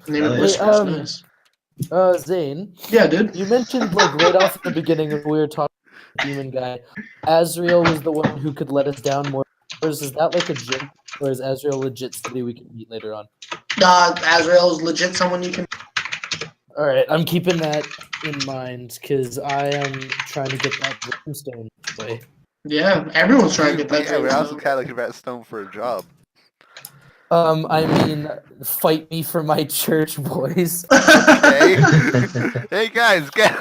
Name it Nice. Whispers. Nice. Zane, Yeah, dude. you mentioned like right off at the beginning when we were talking to the demon guy, Azrael was the one who could let us down more. Or is that like a joke? Or is Azrael legit somebody we can meet later on? Azrael is legit someone you can. All right, I'm keeping that in mind because I am trying to get that brimstone way. Yeah, everyone's trying to get that. Yeah, we're also kind of like a rat stone for a job. I mean, fight me for my church, boys. Hey, hey guys, get.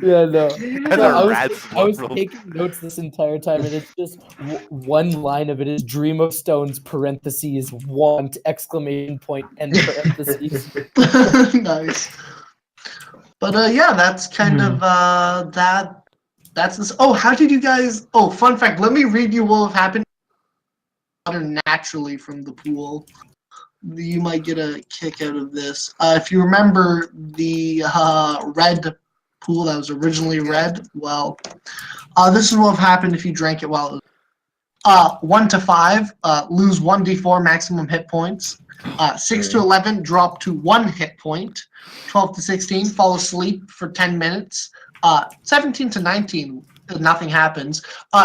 Yeah, no. And No, the I rats was swirl. taking notes this entire time, and it's just one line of it is "Dream of Stones" parentheses want exclamation point end parentheses. Nice. But yeah, that's kind of that. That's this. Oh, how did you guys? Oh, fun fact. Let me read you what happened naturally from the pool. You might get a kick out of this. If you remember the red pool that was originally red, well, this is what happened if you drank it while it was 1 to 5, lose 1d4 maximum hit points. 6 to 11, drop to 1 hit point. 12 to 16, fall asleep for 10 minutes. 17 to 19, nothing happens.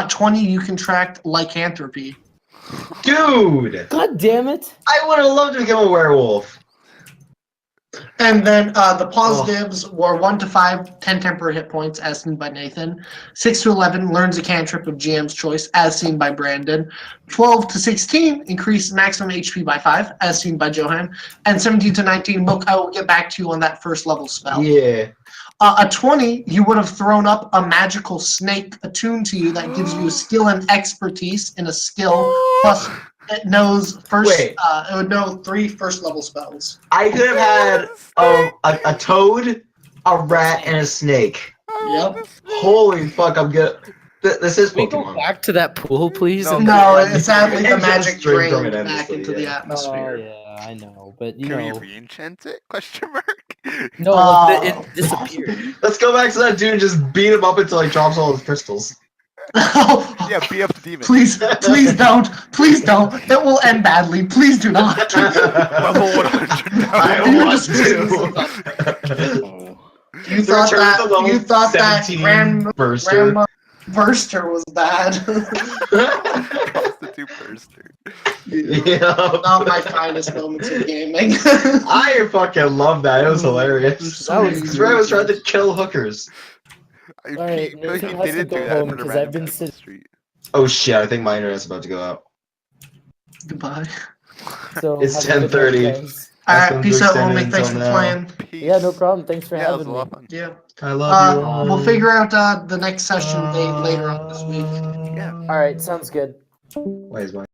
20, you contract lycanthropy. Dude, God damn it! I would have loved to become a werewolf. And then the positives were 1 to 5, 10 temporary hit points, as seen by Nathan. 6 to 11, learns a cantrip of GM's choice, as seen by Brandon. 12 to 16, increase maximum HP by 5, as seen by Johan. And 17 to 19, look, I will get back to you on that first level spell. Yeah. A 20, you would have thrown up a magical snake attuned to you that gives you a skill and expertise in a skill, plus it knows first. Wait. It would know 3 first level spells. I could have had a toad, a rat, and a snake. Yep. Holy fuck, I'm good. This is Can we go Pokemon. back to that pool, please? No, No, it's sadly the It's just magic straight from drained it, back endlessly, into the yeah. Oh atmosphere. yeah, I know, but you Can we know, re-enchant it? Question mark. no, Oh. it disappeared. Let's go back to that dude and just beat him up until he drops all his crystals. Yeah, be up the demon. Please don't. Please don't. It will end badly. Please do not. Level 100. I You want just- to. Oh, You thought Return to level that 17 Grandma Burster. Burster was bad. Prostitute burster. Yeah. Not my finest moments of gaming. I fucking love that. It was hilarious. That was This guy was trying to kill hookers. I Alright, feel like Nathan he has to didn't go do that home for the 'cause random I've been guy on the sitting- street. Oh shit, I think my internet's about to go out. Goodbye. So It's have a good night, 10:30. guys. Alright, peace out, Extend it homie. Thanks for until now. playing. Peace. Yeah, no problem. Thanks for Yeah, it was having a me. lot of fun. Yeah. I love you all. We'll figure out the next session date later on this week. Yeah. All right, sounds good. Wait, is my